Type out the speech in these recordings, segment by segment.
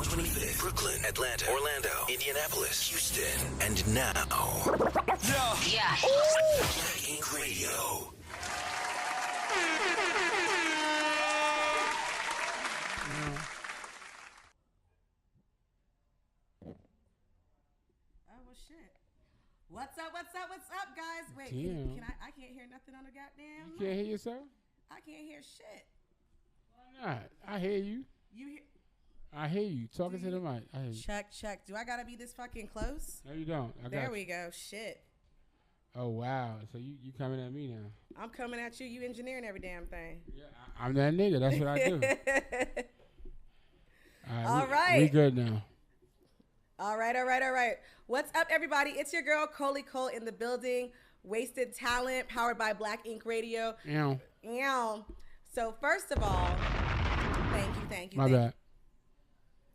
25th, Brooklyn, Atlanta, Orlando, Indianapolis, Houston, and now, Yeah. Black Ink Radio. What's up, guys? Wait, can I can't hear nothing on the goddamn You can't hear yourself? I can't hear shit. Why not? I hear you. You hear? I hear you. Talking to the mic. I hear you. Check. Do I gotta be this fucking close? No, you don't. There we go. Shit. Oh, wow. So you coming at me now. I'm coming at you. You engineering every damn thing. Yeah, I'm that nigga. That's what I do. All right. We good now. All right. What's up, everybody? It's your girl, Coley Cole, in the building. Wasted Talent, powered by Black Ink Radio. Yeah. So, first of all, thank you. My bad.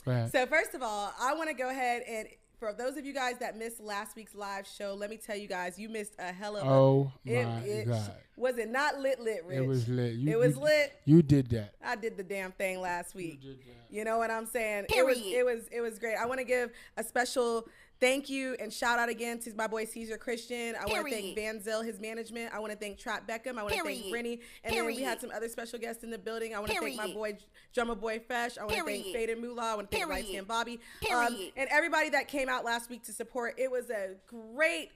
Go ahead. So, first of all, I want to go ahead and, for those of you guys that missed last week's live show, let me tell you guys, you missed a hell of a... Oh, my God. Was it not lit, Rich? It was lit. It was lit. You did that. I did the damn thing last week. You did that. You know what I'm saying? Period. It was great. I want to give a special thank you and shout out again to my boy Caesar Christian. I want to thank Van Zyl, his management. I want to thank Trap Beckham. I want to thank Rennie. And then we had some other special guests in the building. I want to thank my boy Drummer Boy Fesh. I want to thank Fade and Moolah. I want to thank Light Skin Bobby. And everybody that came out last week to support. It was a great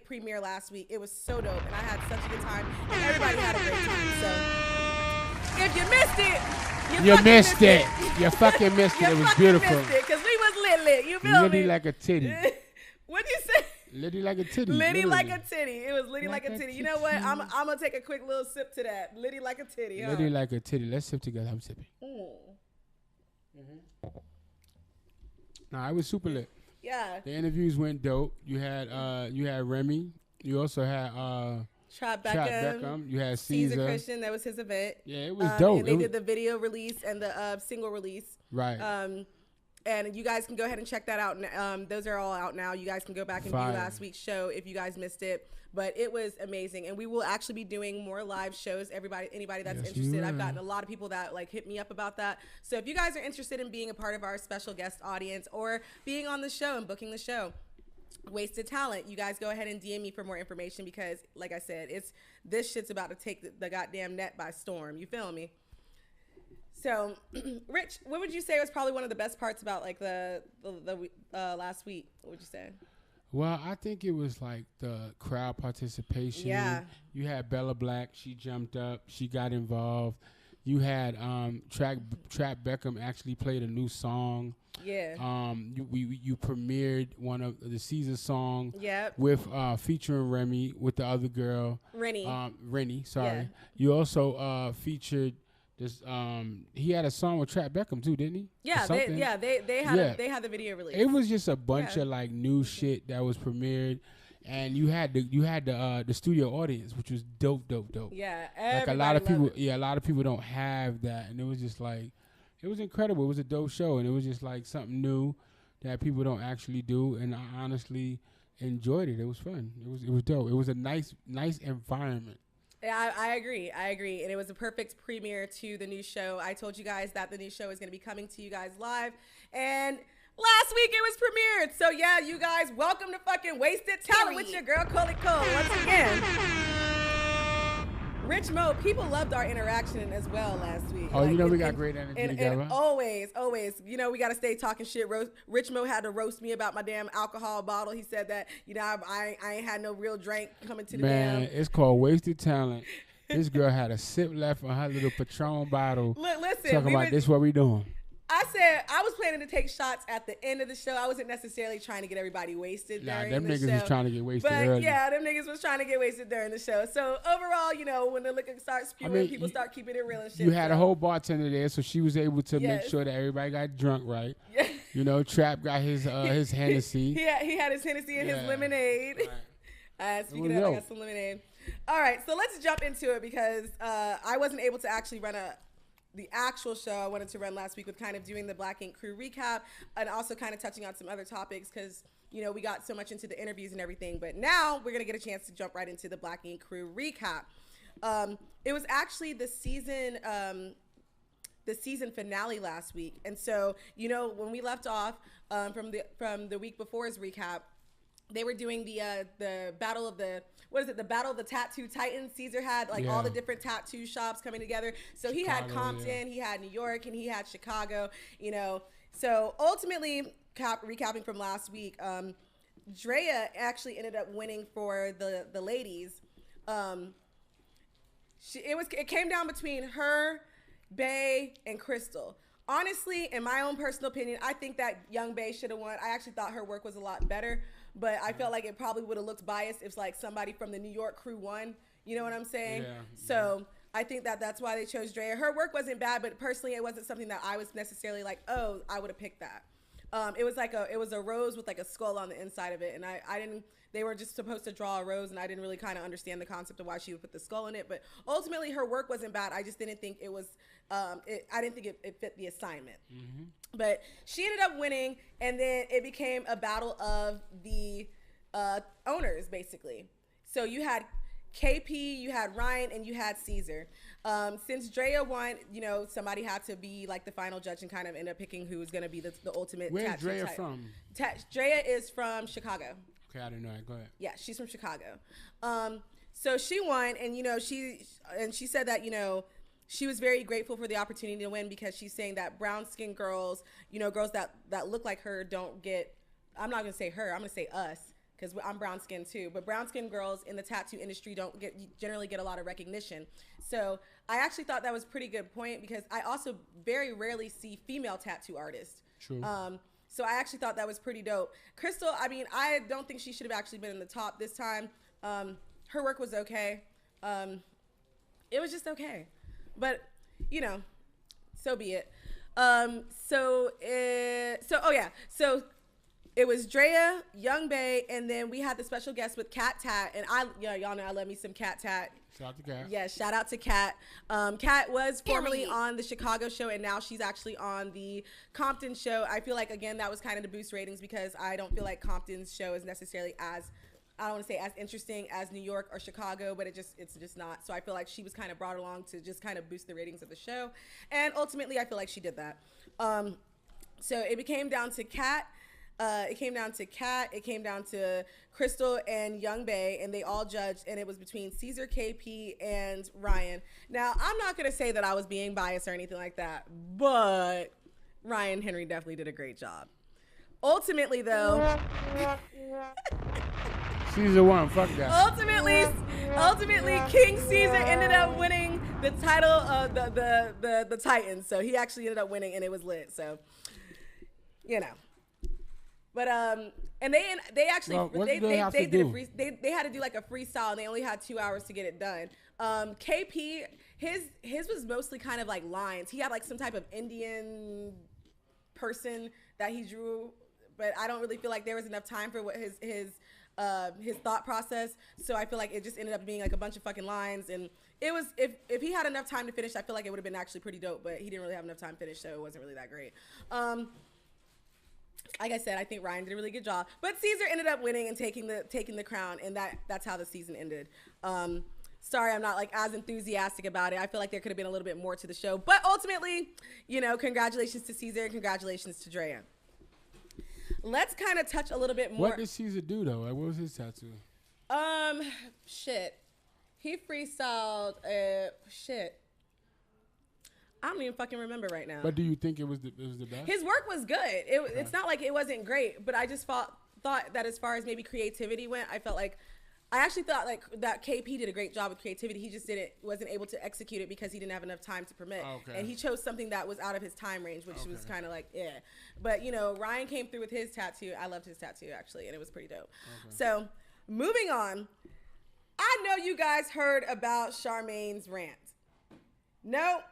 premiere last week. It was so dope. And I had such a good time. And everybody had a great time. So if you missed it, you missed it. You fucking missed it. It was beautiful. Because we was lit. You feel me? Litty like a titty. What'd you say? Litty like a titty. Litty like a titty. It was litty like a titty. You know what? I'm going to take a quick little sip to that. Litty like a titty. Huh? Litty like a titty. Let's sip together. I'm sipping. Nah, it was super lit. Yeah. The interviews went dope. You had Remy. You also had Trap Beckham. You had Caesar Christian. That was his event. Yeah, it was dope. And they did the video release and the single release. Right. And you guys can go ahead and check that out. Those are all out now. You guys can go back and view last week's show if you guys missed it. But it was amazing. And we will actually be doing more live shows. Anybody that's interested. I've gotten a lot of people that hit me up about that. So if you guys are interested in being a part of our special guest audience or being on the show and booking the show, Wasted Talent, you guys go ahead and DM me for more information because, like I said, this shit's about to take the goddamn net by storm. You feel me? So, Rich, what would you say was probably one of the best parts about the last week? What would you say? Well, I think it was like the crowd participation. Yeah. You had Bella Black. She jumped up. She got involved. You had Trap Beckham actually played a new song. Yeah. You premiered one of the Caesar song. Yep. With featuring Remy with the other girl. Rennie. Sorry. Yeah. You also featured this. He had a song with Trap Beckham too, didn't he? Yeah. They had the video release. It was just a bunch of new shit that was premiered. And you had the studio audience, which was dope. Yeah, a lot of people don't have that, and it was just it was incredible. It was a dope show, and it was just something new that people don't actually do. And I honestly enjoyed it. It was fun. It was dope. It was a nice environment. Yeah, I agree. And it was a perfect premiere to the new show. I told you guys that the new show is going to be coming to you guys live, and last week it was premiered. So yeah, you guys, welcome to fucking Wasted Talent with your girl, Coley Cole. Once again, Rich Mo, people loved our interaction as well last week. Oh, we got great energy together. And always, we got to stay talking shit. Rich Mo had to roast me about my damn alcohol bottle. He said that, I ain't had no real drink coming to the damn. Man, it's called Wasted Talent. This girl had a sip left on her little Patron bottle. Look, listen. Talking about this what we doing. I said I was planning to take shots at the end of the show. I wasn't necessarily trying to get everybody wasted during the show. Them niggas was trying to get wasted but early. Yeah, them niggas was trying to get wasted during the show. So overall, when the liquor starts spewing, people start keeping it real and shit. You had a whole bartender there, so she was able to make sure that everybody got drunk right. Yeah. Trap got his Hennessy. He had his Hennessy and his lemonade. Right. Speaking of that, I got some lemonade. All right, so let's jump into it because I wasn't able to actually run the actual show I wanted to run last week with kind of doing the Black Ink Crew recap and also kind of touching on some other topics because, we got so much into the interviews and everything. But now we're going to get a chance to jump right into the Black Ink Crew recap. It was actually the season season finale last week. And so, you know, when we left off from the week before's recap, they were doing the battle of the battle of the tattoo titans. Caesar had like all the different tattoo shops coming together. So Chicago, he had Compton, he had New York, and he had Chicago, you know. So ultimately, recapping from last week, Drea actually ended up winning for the ladies. It came down between her, Bay, and Crystal. Honestly, in my own personal opinion, I think that young Bay should have won. I actually thought her work was a lot better, but I felt like it probably would have looked biased if like somebody from the New York crew won. You know what I'm saying? Yeah. So I think that's why they chose Drea. Her work wasn't bad, but personally, it wasn't something that I was necessarily like, oh, I would have picked that. It was a rose with like a skull on the inside of it, and I didn't. They were just supposed to draw a rose, and I didn't really kind of understand the concept of why she would put the skull in it. But ultimately, her work wasn't bad. I just didn't think it was. I didn't think it fit the assignment. Mm-hmm. But she ended up winning, and then it became a battle of the owners, basically. So you had KP, you had Ryan, and you had Caesar. Since Drea won, you know, somebody had to be like the final judge and kind of end up picking who was going to be the ultimate. Where's Drea from? Drea is from Chicago. Okay, I didn't know that. Go ahead. Yeah, she's from Chicago. So she won, and you know, she said that, you know, she was very grateful for the opportunity to win because she's saying that brown-skinned girls, you know, girls that look like her don't get. I'm not gonna say her. I'm gonna say us. Because I'm brown skinned too, but brown skinned girls in the tattoo industry generally get a lot of recognition. So I actually thought that was a pretty good point because I also very rarely see female tattoo artists. True. So I actually thought that was pretty dope. Crystal, I mean, I don't think she should have actually been in the top this time. Her work was okay. It was just okay, but you know, so be it. So it was Drea, Young Bay, and then we had the special guest with Kat Tat, and y'all know I love me some Kat Tat. Shout out to Kat. Yeah, shout out to Kat. Kat was formerly on the Chicago show, and now she's actually on the Compton show. I feel like, again, that was kind of to boost ratings because I don't feel like Compton's show is necessarily as, I don't want to say as interesting as New York or Chicago, but it's just not. So I feel like she was kind of brought along to just kind of boost the ratings of the show, and ultimately I feel like she did that. So it came down to Kat. It came down to Crystal and Young Bay, and they all judged, and it was between Caesar, KP, and Ryan. Now, I'm not going to say that I was being biased or anything like that, but Ryan Henry definitely did a great job. Ultimately, though... Caesar won, fuck that. Ultimately, King Caesar ended up winning the title of the Titans, so he actually ended up winning, and it was lit, so, you know. But and they actually they had to do like a freestyle, and they only had 2 hours to get it done. KP, his was mostly kind of like lines. He had like some type of Indian person that he drew, but I don't really feel like there was enough time for what his thought process. So I feel like it just ended up being like a bunch of fucking lines, and it was if he had enough time to finish, I feel like it would have been actually pretty dope. But he didn't really have enough time to finish, so it wasn't really that great. Like I said, I think Ryan did a really good job, but Caesar ended up winning and taking the crown, and that's how the season ended. Sorry, I'm not like as enthusiastic about it. I feel like there could have been a little bit more to the show, but ultimately, you know, congratulations to Caesar and congratulations to Drea. Let's kind of touch a little bit more. What did Caesar do though? Like, what was his tattoo? He freestyled. I don't even fucking remember right now. But do you think it was the best? His work was good. It's not like it wasn't great, but I just thought that as far as maybe creativity went, I actually thought like that KP did a great job with creativity. He just wasn't able to execute it because he didn't have enough time to permit. Okay. And he chose something that was out of his time range, which was kind of like, yeah. But, you know, Ryan came through with his tattoo. I loved his tattoo, actually, and it was pretty dope. Okay. So, moving on. I know you guys heard about Charmaine's rant. Nope.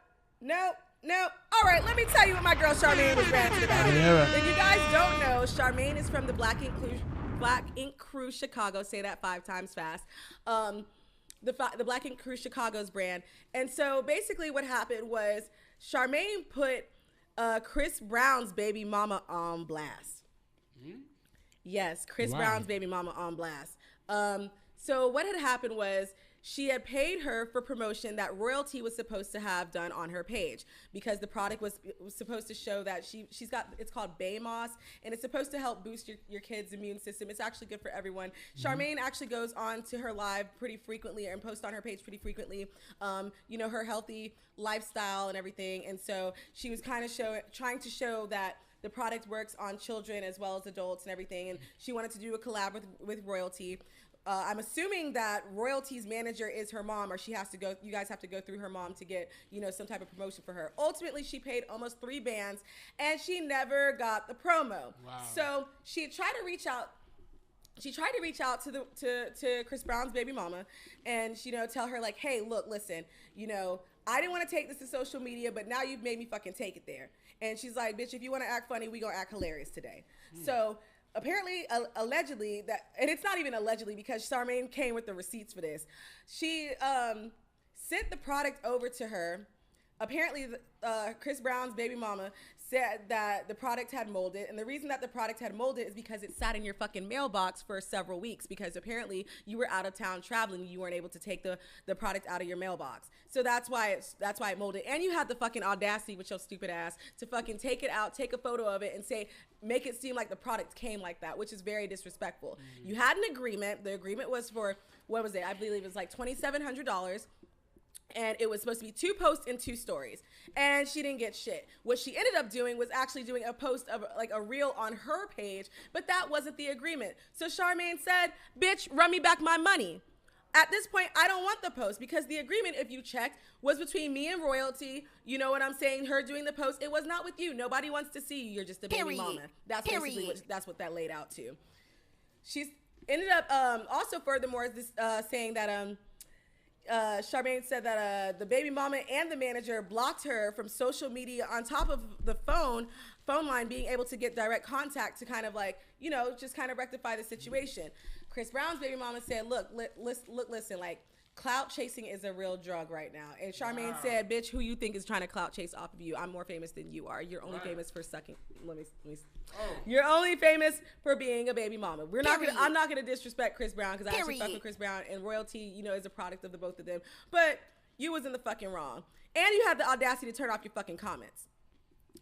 All right, let me tell you what my girl Charmaine was ranting about. If you guys don't know, Charmaine is from the Black Ink Crew Chicago. Say that 5 times fast. The Black Ink Crew Chicago's brand. And so basically what happened was Charmaine put Chris Brown's baby mama on blast. Mm-hmm. Yes, Chris Brown's baby mama on blast. So what had happened was she had paid her for promotion that royalty was supposed to have done on her page, because the product was supposed to show that she's got, it's called Bay Moss, and it's supposed to help boost your kid's immune system. It's actually good for everyone. Charmaine actually goes on to her live pretty frequently and posts on her page pretty frequently, you know, her healthy lifestyle and everything. And so she was kind of trying to show that the product works on children as well as adults and everything. And she wanted to do a collab with royalty. I'm assuming that royalty's manager is her mom, or you guys have to go through her mom to get, you know, some type of promotion for her. Ultimately, she paid almost 3 bands and she never got the promo. Wow. So she tried to reach out. She tried to reach out to Chris Brown's baby mama and, you know, tell her like, hey, look, listen, you know, I didn't want to take this to social media, but now you've made me fucking take it there. And she's like, bitch, if you want to act funny, we gonna act hilarious today. So apparently, allegedly, and it's not even allegedly because Charmaine came with the receipts for this. She sent the product over to her. Apparently, Chris Brown's baby mama said that the product had molded, and the reason that the product had molded is because it sat in your fucking mailbox for several weeks, because apparently you were out of town traveling and you weren't able to take the product out of your mailbox. So that's why it molded. And you had the fucking audacity with your stupid ass to fucking take it out, take a photo of it, and make it seem like the product came like that, which is very disrespectful. You had an agreement. The agreement was for, what was it? I believe it was like $2,700. And it was supposed to be 2 posts and 2 stories. And she didn't get shit. What she ended up doing was actually doing a post of like a reel on her page, but that wasn't the agreement. So Charmaine said, bitch, run me back my money. At this point, I don't want the post, because the agreement, if you checked, was between me and royalty. You know what I'm saying? Her doing the post. It was not with you. Nobody wants to see you. You're just a baby mama. That's basically that's what that laid out to. She's ended up also furthermore saying that Charmaine said that the baby mama and the manager blocked her from social media, on top of the phone line being able to get direct contact to kind of like, you know, just kind of rectify the situation. Chris Brown's baby mama said, look, listen, like, clout chasing is a real drug right now. And Charmaine said, bitch, who you think is trying to clout chase off of you? I'm more famous than you are. You're only famous for sucking. You're only famous for being a baby mama. I'm not gonna disrespect Chris Brown, because I actually fuck with Chris Brown, and royalty, you know, is a product of the both of them. But you was in the fucking wrong. And you had the audacity to turn off your fucking comments.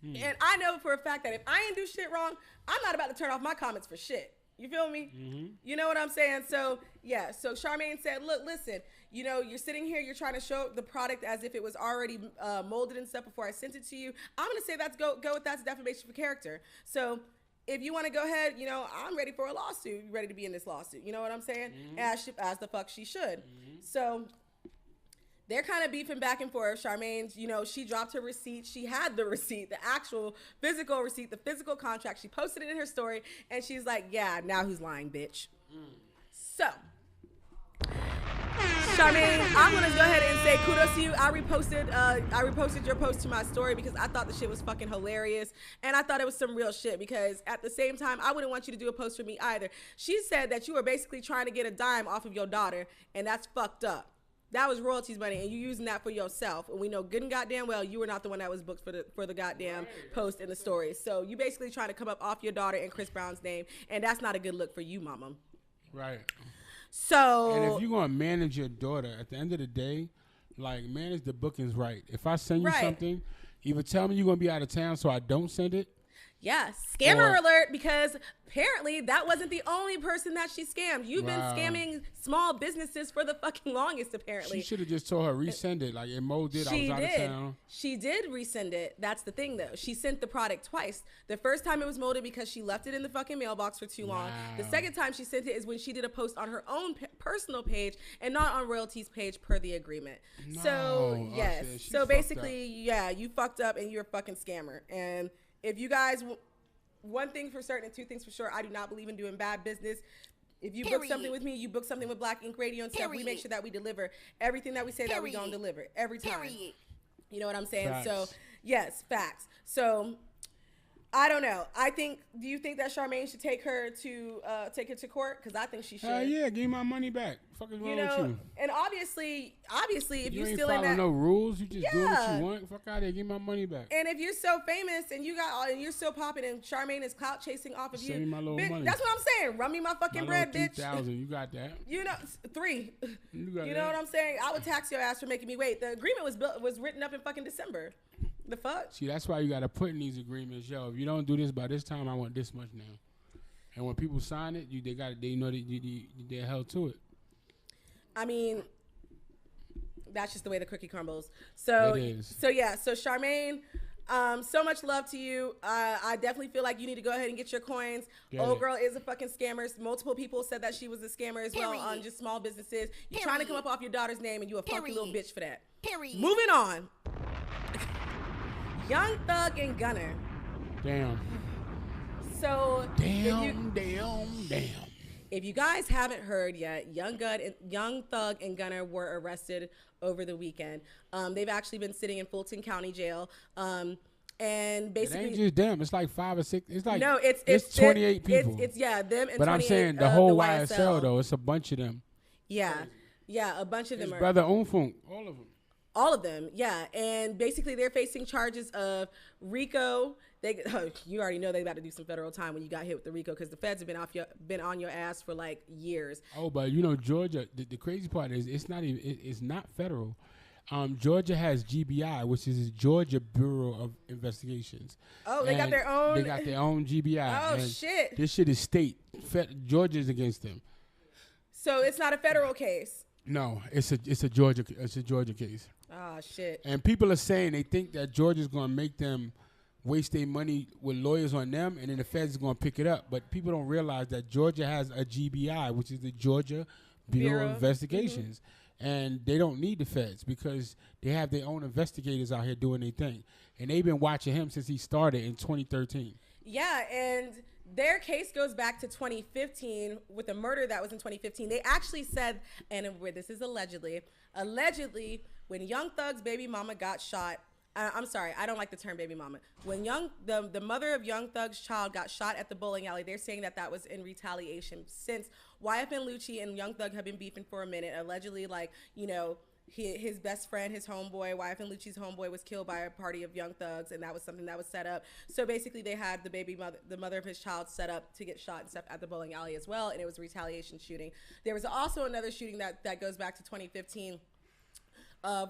And I know for a fact that if I ain't do shit wrong, I'm not about to turn off my comments for shit. You feel me? You know what I'm saying? So, yeah. So Charmaine said, look, listen, you know, you're sitting here, you're trying to show the product as if it was already molded and stuff before I sent it to you. I'm going to say go with that's defamation for character. So if you want to go ahead, you know, I'm ready for a lawsuit. You're ready to be in this lawsuit. You know what I'm saying? As the fuck she should. So they're kind of beefing back and forth. Charmaine's, you know, she dropped her receipt. She had the receipt, the actual physical receipt, the physical contract. She posted it in her story, and she's like, yeah, now who's lying, bitch? So, Charmaine, I'm going to go ahead and say kudos to you. I reposted your post to my story because I thought the shit was fucking hilarious, and I thought it was some real shit, because at the same time, I wouldn't want you to do a post for me either. She said that you were basically trying to get a dime off of your daughter, and that's fucked up. That was royalties money, and you using that for yourself. And we know good and goddamn well you were not the one that was booked for the goddamn post in the story. So you basically trying to come up off your daughter and Chris Brown's name, and that's not a good look for you, mama. Right. So. And if you're gonna manage your daughter, at the end of the day, like, manage the bookings right. If I send you something, either tell me you're gonna be out of town so I don't send it. Yeah, scammer alert, because apparently that wasn't the only person that she scammed. You've been scamming small businesses for the fucking longest, apparently. She should have just told her, resend it. Like, it molded, I was out of town. She did resend it. That's the thing, though. She sent the product twice. The first time it was molded because she left it in the fucking mailbox for too long. The second time she sent it is when she did a post on her own personal page and not on royalties page per the agreement. So, yes. So, basically, yeah, you fucked up and you're a fucking scammer. And if you guys, one thing for certain and 2 things for sure, I do not believe in doing bad business. If you book something with me, you book something with Black Ink Radio and stuff, we make sure that we deliver everything that we say that we're going to deliver every time. You know what I'm saying? Facts. So, yes, facts. So, I don't know. Do you think that Charmaine should take her to court? Because I think she should. Yeah, give me my money back. Fuck is wrong with you? And obviously, if you still ain't in that, no rules, you just do what you want. Fuck out of here, give me my money back. And if you're so famous and you're still popping and Charmaine is clout chasing off of Send me my little money. That's what I'm saying. Run me my fucking bread, bitch. 3,000, you got that? 3. You know what I'm saying? I would tax your ass for making me wait. The agreement was written up in fucking December. The fuck? See, that's why you got to put in these agreements. Yo, if you don't do this by this time, I want this much now. And when people sign it, they know that they're held to it. I mean, that's just the way the cookie crumbles. So, it is. So Charmaine, so much love to you. I definitely feel like you need to go ahead and get your coins. Girl is a fucking scammer. Multiple people said that she was a scammer as well on just small businesses. You're trying to come up off your daughter's name, and you a funky little bitch for that. Moving on. Young Thug and Gunner. Damn. So damn. If you guys haven't heard yet, Young Thug and Gunner were arrested over the weekend. They've actually been sitting in Fulton County Jail. And basically, it ain't just them. It's like 5 or 6. It's like it's 28 people. It's them and 28. But I'm saying the whole the YSL though. It's a bunch of them. Yeah, a bunch of them. Brother Unfunk, all of them. All of them, yeah. And basically they're facing charges of RICO. You already know they about to do some federal time when you got hit with the RICO because the feds have been on your ass for like years. Oh, but Georgia, the crazy part is it's not federal. Georgia has GBI, which is Georgia Bureau of Investigations. Oh, they got their own. They got their own GBI. Oh shit! This shit is state. Georgia's against them. So it's not a federal case. No, it's a Georgia case. Oh shit! And people are saying they think that Georgia's going to make them waste their money with lawyers on them, and then the feds is going to pick it up. But people don't realize that Georgia has a GBI, which is the Georgia Bureau of Investigations, and they don't need the feds because they have their own investigators out here doing their thing, and they've been watching him since he started in 2013. Yeah, and their case goes back to 2015 with a murder that was in 2015. They actually said, and this is allegedly, when Young Thug's baby mama got shot, I'm sorry, I don't like the term baby mama. When the mother of Young Thug's child got shot at the bowling alley, they're saying that was in retaliation since YFN Lucci and Young Thug have been beefing for a minute. Allegedly, his best friend, his homeboy, YFN Lucci's homeboy, was killed by a party of Young Thugs, and that was something that was set up. So basically, they had the mother of his child set up to get shot and stuff at the bowling alley as well, and it was a retaliation shooting. There was also another shooting that goes back to 2015.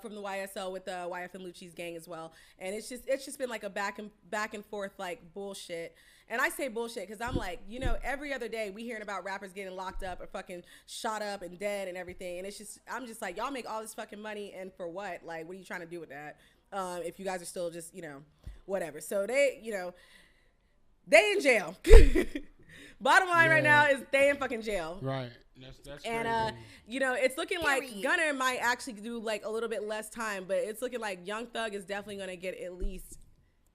From the YSL with the YFN Lucci's gang as well, and it's just been like a back and forth like bullshit. And I say bullshit because I'm like, every other day we hearing about rappers getting locked up or fucking shot up and dead and everything, and I'm just like, y'all make all this fucking money and for what? Like, what are you trying to do with that? If you guys are still just whatever. So they in jail. Bottom line right now is they in fucking jail. Right. That's and it's looking like Gunner might actually do like a little bit less time, but it's looking like Young Thug is definitely going to get at least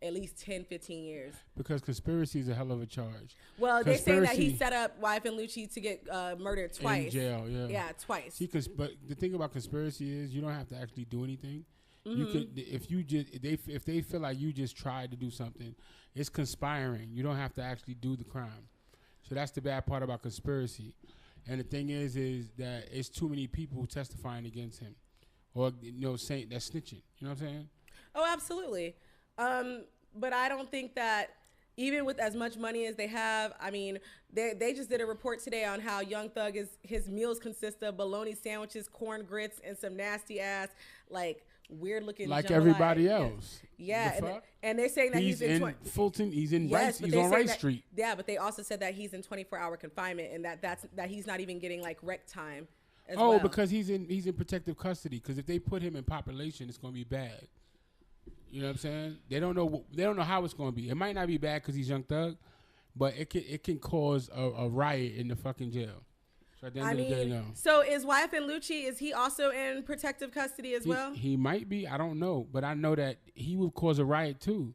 10-15 years. Because conspiracy is a hell of a charge. Well, they're saying that he set up YFN Lucci to get murdered twice. In jail, yeah. Yeah, twice. See, but the thing about conspiracy is you don't have to actually do anything. Mm-hmm. You could, if they feel like you just tried to do something, it's conspiring. You don't have to actually do the crime. So that's the bad part about conspiracy. And the thing is that it's too many people testifying against him, or saying that's snitching. You know what I'm saying? Oh, absolutely. But I don't think that even with as much money as they have, I mean, they just did a report today on how Young Thug his meals consist of bologna sandwiches, corn grits, and some nasty ass weird looking like everybody else. Yeah, and they're saying that he's in Fulton. He's in Rice. He's on Rice Street. Yeah, but they also said that he's in 24-hour confinement and that he's not even getting rec time. As well. Because he's in protective custody. Because if they put him in population, it's going to be bad. You know what I'm saying? They don't know how it's going to be. It might not be bad because he's Young Thug, but it can cause a riot in the fucking jail. So at the end of the day, no. So is YFN Lucci, is he also in protective custody as well? He might be. I don't know. But I know that he would cause a riot too.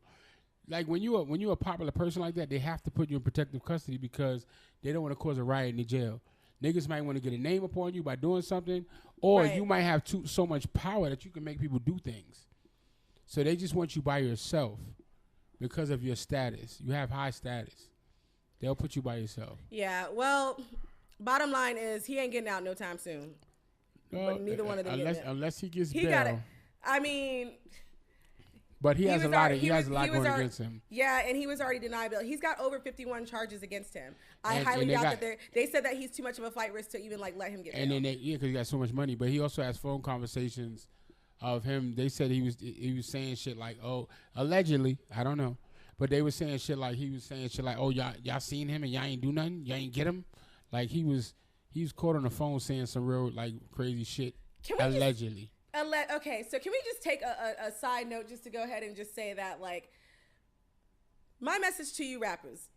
Like when you're a popular person like that, they have to put you in protective custody because they don't want to cause a riot in the jail. Niggas might want to get a name upon you by doing something, or you might have so much power that you can make people do things. So they just want you by yourself because of your status. You have high status. They'll put you by yourself. Yeah, well, bottom line is he ain't getting out no time soon. No, but neither one of them unless he gets he bail. I mean... But he has a lot going against him. Yeah, and he was already denied bail. He's got over 51 charges against him. I highly doubt that they said that he's too much of a flight risk to even like let him get bail. And then because he got so much money, but he also has phone conversations of him. They said he was saying shit like, oh, allegedly, I don't know, but they were saying shit like oh, y'all seen him and y'all ain't do nothing, y'all ain't get him. Like he was caught on the phone saying some real like crazy shit allegedly. Okay, so can we just take a side note just to go ahead and just say that, like, my message to you rappers.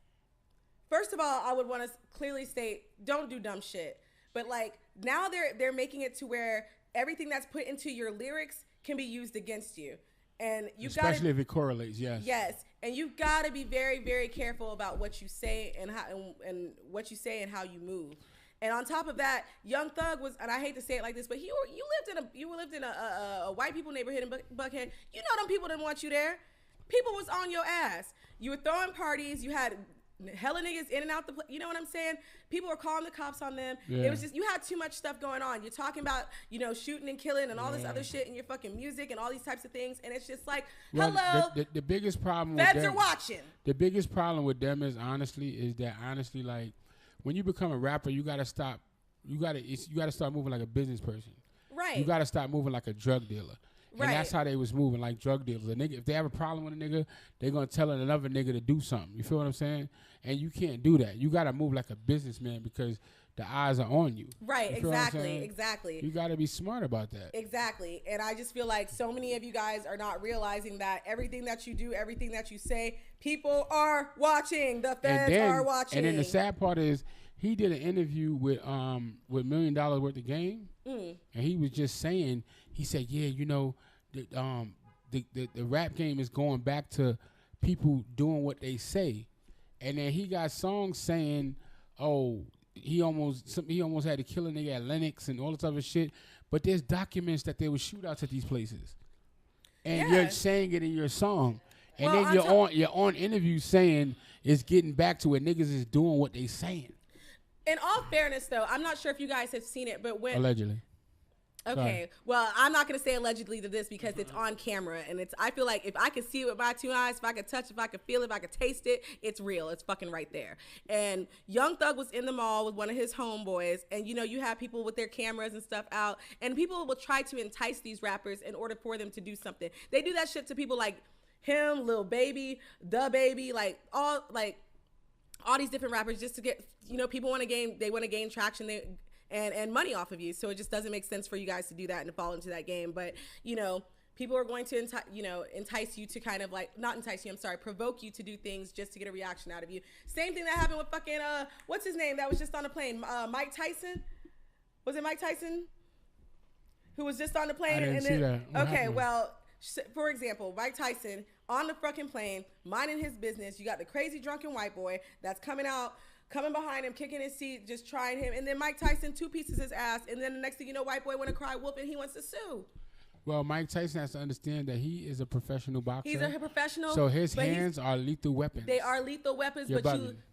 First of all, I would want to clearly state, don't do dumb shit. But, like, now they're making it to where everything that's put into your lyrics can be used against you. And you got especially if it correlates, yes. Yes, and you've got to be very, very careful about what you say and how and what you say and how you move. And on top of that, Young Thug was, and I hate to say it like this, but you lived in a white people neighborhood in Buckhead. You know them people didn't want you there. People was on your ass. You were throwing parties. You had hella niggas in and out the place. You know what I'm saying? People were calling the cops on them. Yeah. It was just, you had too much stuff going on. You're talking about, shooting and killing and all this other shit in your fucking music and all these types of things. And it's just like, hello. The biggest problem Feds are watching. The biggest problem with them is that like, when you become a rapper, you gotta stop. You gotta start moving like a business person. Right. You gotta stop moving like a drug dealer. And that's how they was moving, like drug dealers. A nigga, if they have a problem with a nigga, they're gonna tell another nigga to do something. You feel what I'm saying? And you can't do that. You gotta move like a businessman because the eyes are on you. Right. Exactly. You gotta be smart about that. Exactly. And I just feel like so many of you guys are not realizing that everything that you do, everything that you say, people are watching. The feds are watching. And then the sad part is, he did an interview with $1 million worth of game, and he was just saying, he said, yeah, the rap game is going back to people doing what they say, and then he got songs saying, oh, he almost had to kill a nigga at Lennox and all this other shit, but there's documents that there were shootouts at these places, and you're saying it in your song, and then you're on interviews saying it's getting back to where niggas is doing what they saying. In all fairness, though, I'm not sure if you guys have seen it, but when allegedly. Okay, sorry. Well, I'm not gonna say allegedly to this because it's on camera, and I feel like if I could see it with my two eyes, if I could touch, if I could feel it, if I could taste it, it's real. It's fucking right there. And Young Thug was in the mall with one of his homeboys, and you have people with their cameras and stuff out, and people will try to entice these rappers in order for them to do something. They do that shit to people like him, Lil Baby, Da Baby, like all these different rappers just to get, people want to gain traction and money off of you. So it just doesn't make sense for you guys to do that and to fall into that game. But, people are going to, entice you to kind of like, not entice you, I'm sorry, provoke you to do things just to get a reaction out of you. Same thing that happened with fucking, what's his name that was just on the plane? Mike Tyson? Was it Mike Tyson? Who was just on the plane? I didn't see that. What happened? Well, for example, Mike Tyson on the fucking plane, minding his business. You got the crazy drunken white boy that's coming behind him, kicking his seat, just trying him. And then Mike Tyson two pieces his ass. And then the next thing you know, white boy want to cry wolf and he wants to sue. Well, Mike Tyson has to understand that he is a professional boxer. He's a professional. So his hands are lethal weapons. They are lethal weapons,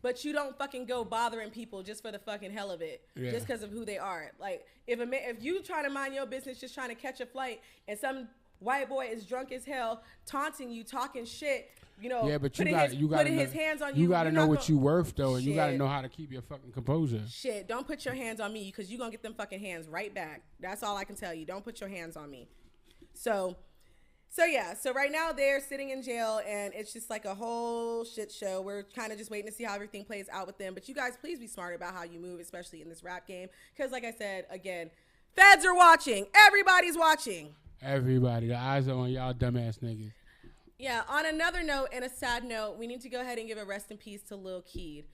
but you don't fucking go bothering people just for the fucking hell of it, just because of who they are. Like if you trying to mind your business, just trying to catch a flight, and some white boy is drunk as hell, taunting you, talking shit, but putting his hands on you. You got to know what you worth, though, and you got to know how to keep your fucking composure. Shit, don't put your hands on me because you're going to get them fucking hands right back. That's all I can tell you. Don't put your hands on me. So right now they're sitting in jail, and it's just like a whole shit show. We're kind of just waiting to see how everything plays out with them. But you guys, please be smart about how you move, especially in this rap game. Because like I said, again, feds are watching. Everybody's watching. Everybody. The eyes are on y'all dumbass niggas. Yeah, on another note and a sad note, we need to go ahead and give a rest in peace to Lil Keed.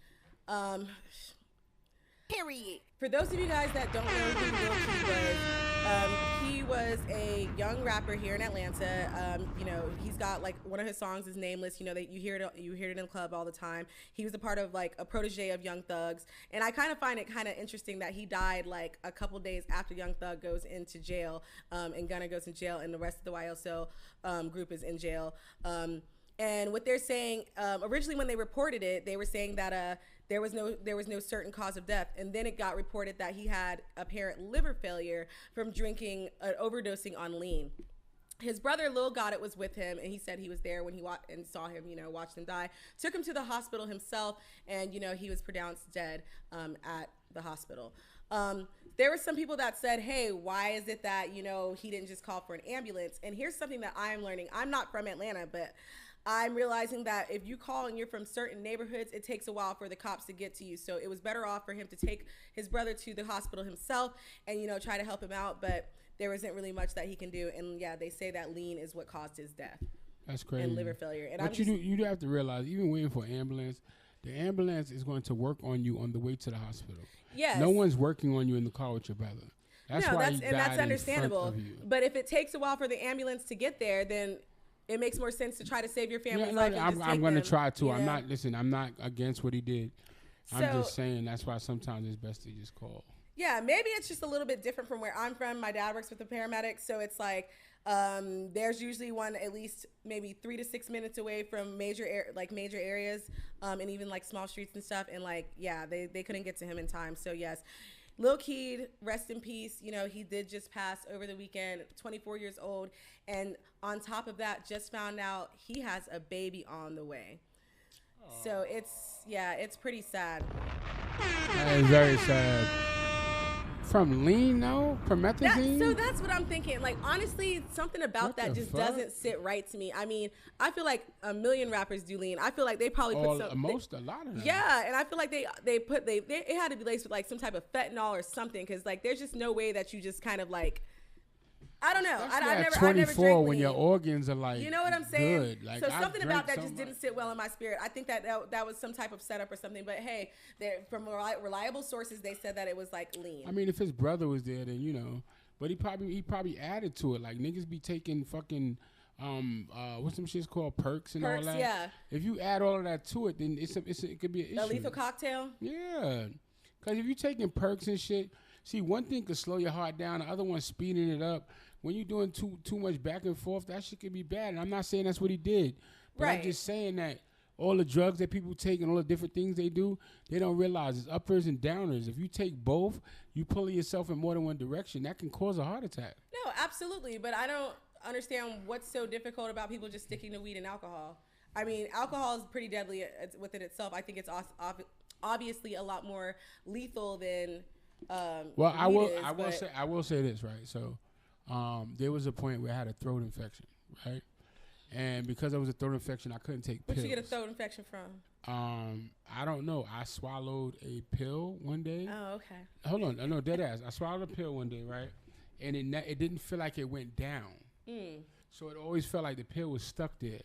Period. For those of you guys that don't know who Lil Keed was, he was a young rapper here in Atlanta. He's got like one of his songs is Nameless. You hear it in the club all the time. He was a part of like a protege of Young Thug's, and I kind of find it kind of interesting that he died like a couple days after Young Thug goes into jail, and Gunna goes in jail, and the rest of the YSL group is in jail. And what they're saying, originally when they reported it, they were saying that there was no certain cause of death, and then it got reported that he had apparent liver failure from drinking, overdosing on lean. His brother Lil Goddard was with him, and he said he was there when he and saw him, watched him die. Took him to the hospital himself, and he was pronounced dead at the hospital. There were some people that said, hey, why is it that he didn't just call for an ambulance? And here's something that I'm learning. I'm not from Atlanta, but I'm realizing that if you call and you're from certain neighborhoods, it takes a while for the cops to get to you. So it was better off for him to take his brother to the hospital himself and try to help him out. But there isn't really much that he can do. And yeah, they say that lean is what caused his death. That's crazy. And liver failure. And but you do have to realize, even waiting for ambulance, the ambulance is going to work on you on the way to the hospital. Yes. No one's working on you in the car with your brother. That's understandable. But if it takes a while for the ambulance to get there, then it makes more sense to try to save your family's life. I'm going to try to. I'm not against what he did. I'm just saying that's why sometimes it's best to just call. Yeah, maybe it's just a little bit different from where I'm from. My dad works with the paramedics, so it's like there's usually one at least maybe 3 to 6 minutes away from major areas, and even like small streets and stuff. And they couldn't get to him in time. So yes, Lil Keed, rest in peace. He did just pass over the weekend, 24 years old, and on top of that, just found out he has a baby on the way. Aww. So it's pretty sad. That is very sad. From lean, though? Promethazine? So that's what I'm thinking. Like, honestly, something about that just doesn't sit right to me. I mean, I feel like a million rappers do lean. I feel like they probably put a lot of them. Yeah, and I feel like it had to be laced with like some type of fentanyl or something, because like there's just no way that you just kind of like, I don't know. I never 24 when your organs are like, you know what I'm saying? Good. Like, so something about that just didn't sit well in my spirit. I think that was some type of setup or something. But hey, from reliable sources, they said that it was like lean. I mean, if his brother was there, then but he probably added to it. Like niggas be taking fucking what's some shit's called perks and all that. Yeah. If you add all of that to it, then it could be an issue. A lethal cocktail. Yeah, because if you're taking perks and shit, see, one thing could slow your heart down, the other one's speeding it up. When you're doing too much back and forth, that shit could be bad. And I'm not saying that's what he did. But I'm just saying that all the drugs that people take and all the different things they do, they don't realize it's uppers and downers. If you take both, you pulling yourself in more than one direction. That can cause a heart attack. No, absolutely. But I don't understand what's so difficult about people just sticking to weed and alcohol. I mean, alcohol is pretty deadly within itself. I think it's obviously a lot more lethal than well, I will say this, right? So there was a point where I had a throat infection, right? And because it was a throat infection, I couldn't take pills. Where'd you get a throat infection from? I don't know. I swallowed a pill one day. Oh, okay. Hold on. No, dead ass. I swallowed a pill one day, right? And it didn't feel like it went down. So it always felt like the pill was stuck there.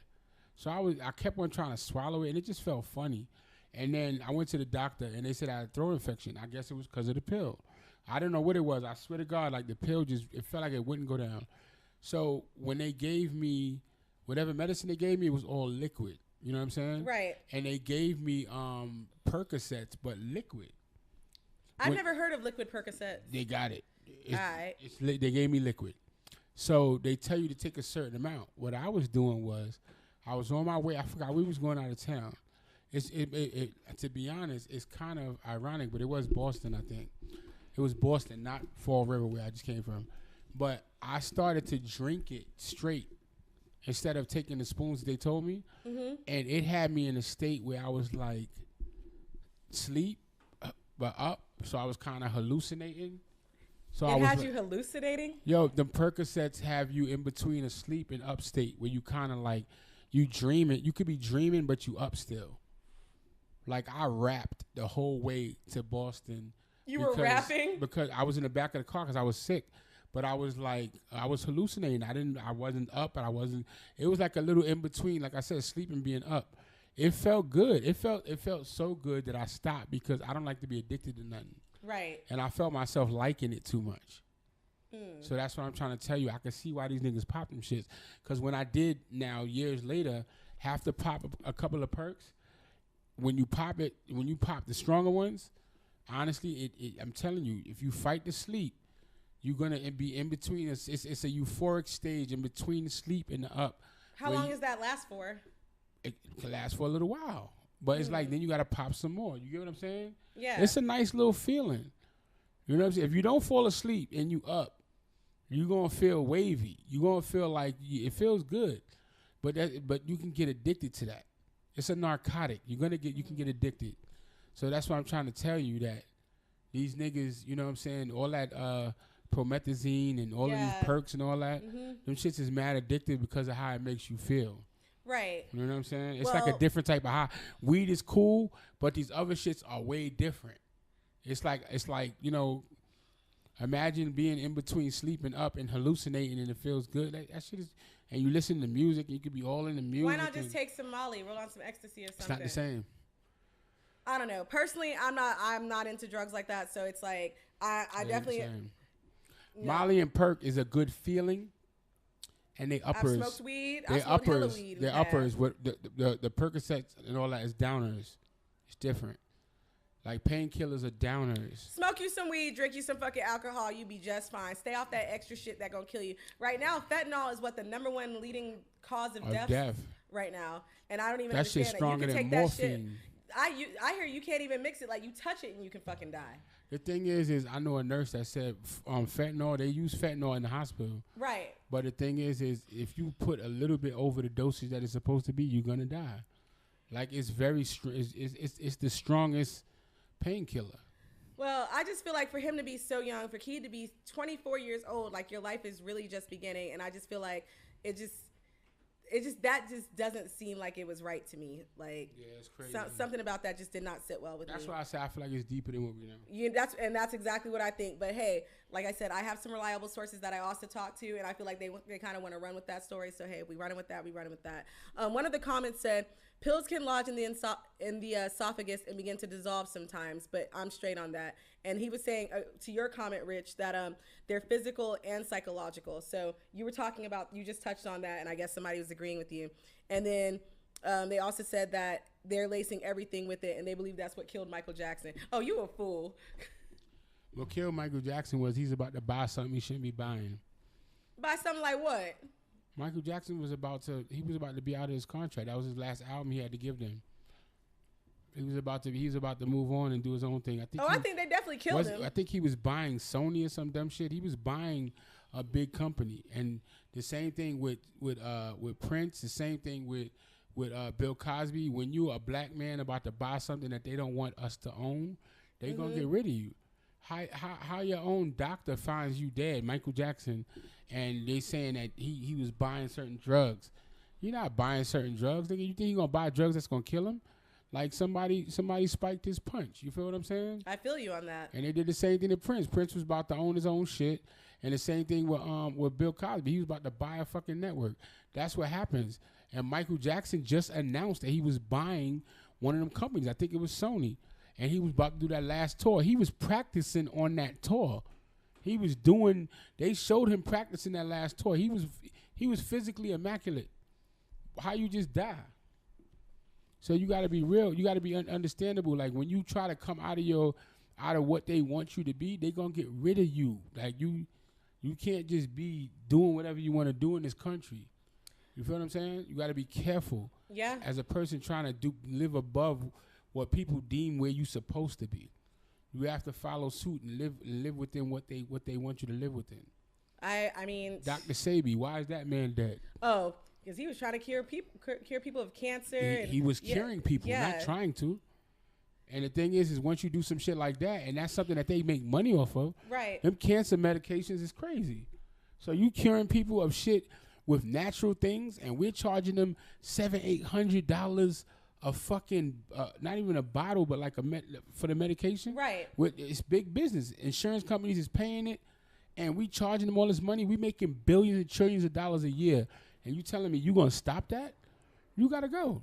So I kept on trying to swallow it, and it just felt funny. And then I went to the doctor, and they said I had a throat infection. I guess it was because of the pill. I don't know what it was. I swear to God, like the pill it felt like it wouldn't go down. So when they gave me whatever medicine they gave me, it was all liquid. You know what I'm saying? Right. And they gave me Percocets, but liquid. I've never heard of liquid Percocets. They got it. All right. They gave me liquid. So they tell you to take a certain amount. What I was doing was I was on my way. I forgot we was going out of town. To be honest, it's kind of ironic, but it was Boston, I think. It was Boston, not Fall River, where I just came from. But I started to drink it straight instead of taking the spoons they told me. Mm-hmm. And it had me in a state where I was like sleep, but up. So I was kind of hallucinating. So it had you hallucinating? Yo, the Percocets have you in between a sleep and up state where you kind of like, you dreaming. You could be dreaming, but you up still. Like I rapped the whole way to Boston. You were rapping? Because I was in the back of the car because I was sick. But I was like, I was hallucinating. I wasn't up, and I wasn't. It was like a little in between. Like I said, sleeping, being up. It felt good. It felt so good that I stopped because I don't like to be addicted to nothing. Right. And I felt myself liking it too much. So that's what I'm trying to tell you. I can see why these niggas pop them shits. Because when I did now, years later, have to pop a couple of perks, when you pop the stronger ones, honestly, I'm telling you, if you fight the sleep, you're going to be in between. It's a euphoric stage in between the sleep and the up. How long does that last for? it can last for a little while. But it's like then you got to pop some more. You get what I'm saying? Yeah. It's a nice little feeling. You know what I'm saying? If you don't fall asleep and you up, you're going to feel wavy. You're going to feel like it feels good. But you can get addicted to that. It's a narcotic. You can get addicted. So that's why I'm trying to tell you that these niggas, you know what I'm saying, all that promethazine and all of these perks and all that, them shits is mad addictive because of how it makes you feel. Right. You know what I'm saying? It's like a different type of high. Weed is cool, but these other shits are way different. It's like, you know, imagine being in between sleeping up and hallucinating and it feels good. That shit is, and you listen to music and you could be all in the music. Why not just take some Molly, roll on some ecstasy or something? It's not the same. I don't know. Personally, I'm not into drugs like that, so it's like I definitely. No. Molly and perk is a good feeling. And they uppers. I've smoked weed. They I've smoked hella uppers. weed. They uppers. What the Percocets and all that is downers. It's different. Like painkillers are downers. Smoke you some weed, drink you some fucking alcohol, you be just fine. Stay off that extra shit that gonna kill you. Right now, fentanyl is what the number one leading cause of death right now, and I don't even understand shit's stronger than morphine. I hear you can't even mix it. Like you touch it and you can fucking die. The thing is I know a nurse that said fentanyl. They use fentanyl in the hospital. Right. But the thing is if you put a little bit over the dosage that it's supposed to be, you're gonna die. Like it's very it's the strongest painkiller. Well, I just feel like for him to be so young, for Key to be 24 years old, like your life is really just beginning, and I just feel like that just doesn't seem like it was right to me. Like, yeah, it's crazy. Something about that just did not sit well with me. That's why I say I feel like it's deeper than what we know. That's exactly what I think. But hey, like I said, I have some reliable sources that I also talk to, and I feel like they kind of want to run with that story. So hey, if we running with that, we running with that. One of the comments said, pills can lodge in the esophagus and begin to dissolve sometimes, but I'm straight on that. And he was saying, to your comment, Rich, that they're physical and psychological. So you were talking about, you just touched on that, and I guess somebody was agreeing with you. And then they also said that they're lacing everything with it, and they believe that's what killed Michael Jackson. Oh, you a fool. What killed Michael Jackson was he's about to buy something he shouldn't be buying. Buy something like what? Michael Jackson was about to be out of his contract. That was his last album he had to give them. He was about to move on and do his own thing. I think they definitely killed him. I think he was buying Sony or some dumb shit. He was buying a big company, and the same thing with Prince. The same thing with Bill Cosby. When you a black man about to buy something that they don't want us to own, they gonna get rid of you. How your own doctor finds you dead, Michael Jackson, and they saying that he was buying certain drugs. You're not buying certain drugs, nigga. You think you gonna buy drugs that's gonna kill him? Like somebody spiked his punch. You feel what I'm saying? I feel you on that. And they did the same thing to Prince. Prince was about to own his own shit. And the same thing with Bill Cosby. He was about to buy a fucking network. That's what happens. And Michael Jackson just announced that he was buying one of them companies. I think it was Sony. And he was about to do that last tour. He was practicing on that tour. They showed him practicing that last tour. He was physically immaculate. How you just die? So you got to be real. You got to be understandable. Like when you try to come out of what they want you to be, they gonna get rid of you. Like you can't just be doing whatever you want to do in this country. You feel what I'm saying? You got to be careful. Yeah. As a person trying to live above what people deem where you supposed to be, you have to follow suit and live within what they want you to live within. I mean, Dr. Sebi, why is that man dead? Oh. Because he was trying to cure people of cancer. He was curing people, not trying to. And the thing is once you do some shit like that, and that's something that they make money off of, right? Them cancer medications is crazy. So you curing people of shit with natural things, and we're charging them $700-800 a fucking not even a bottle, but like for the medication, right? It's big business. Insurance companies is paying it, and we charging them all this money. We making billions and trillions of dollars a year. And you telling me you gonna stop that? You gotta go.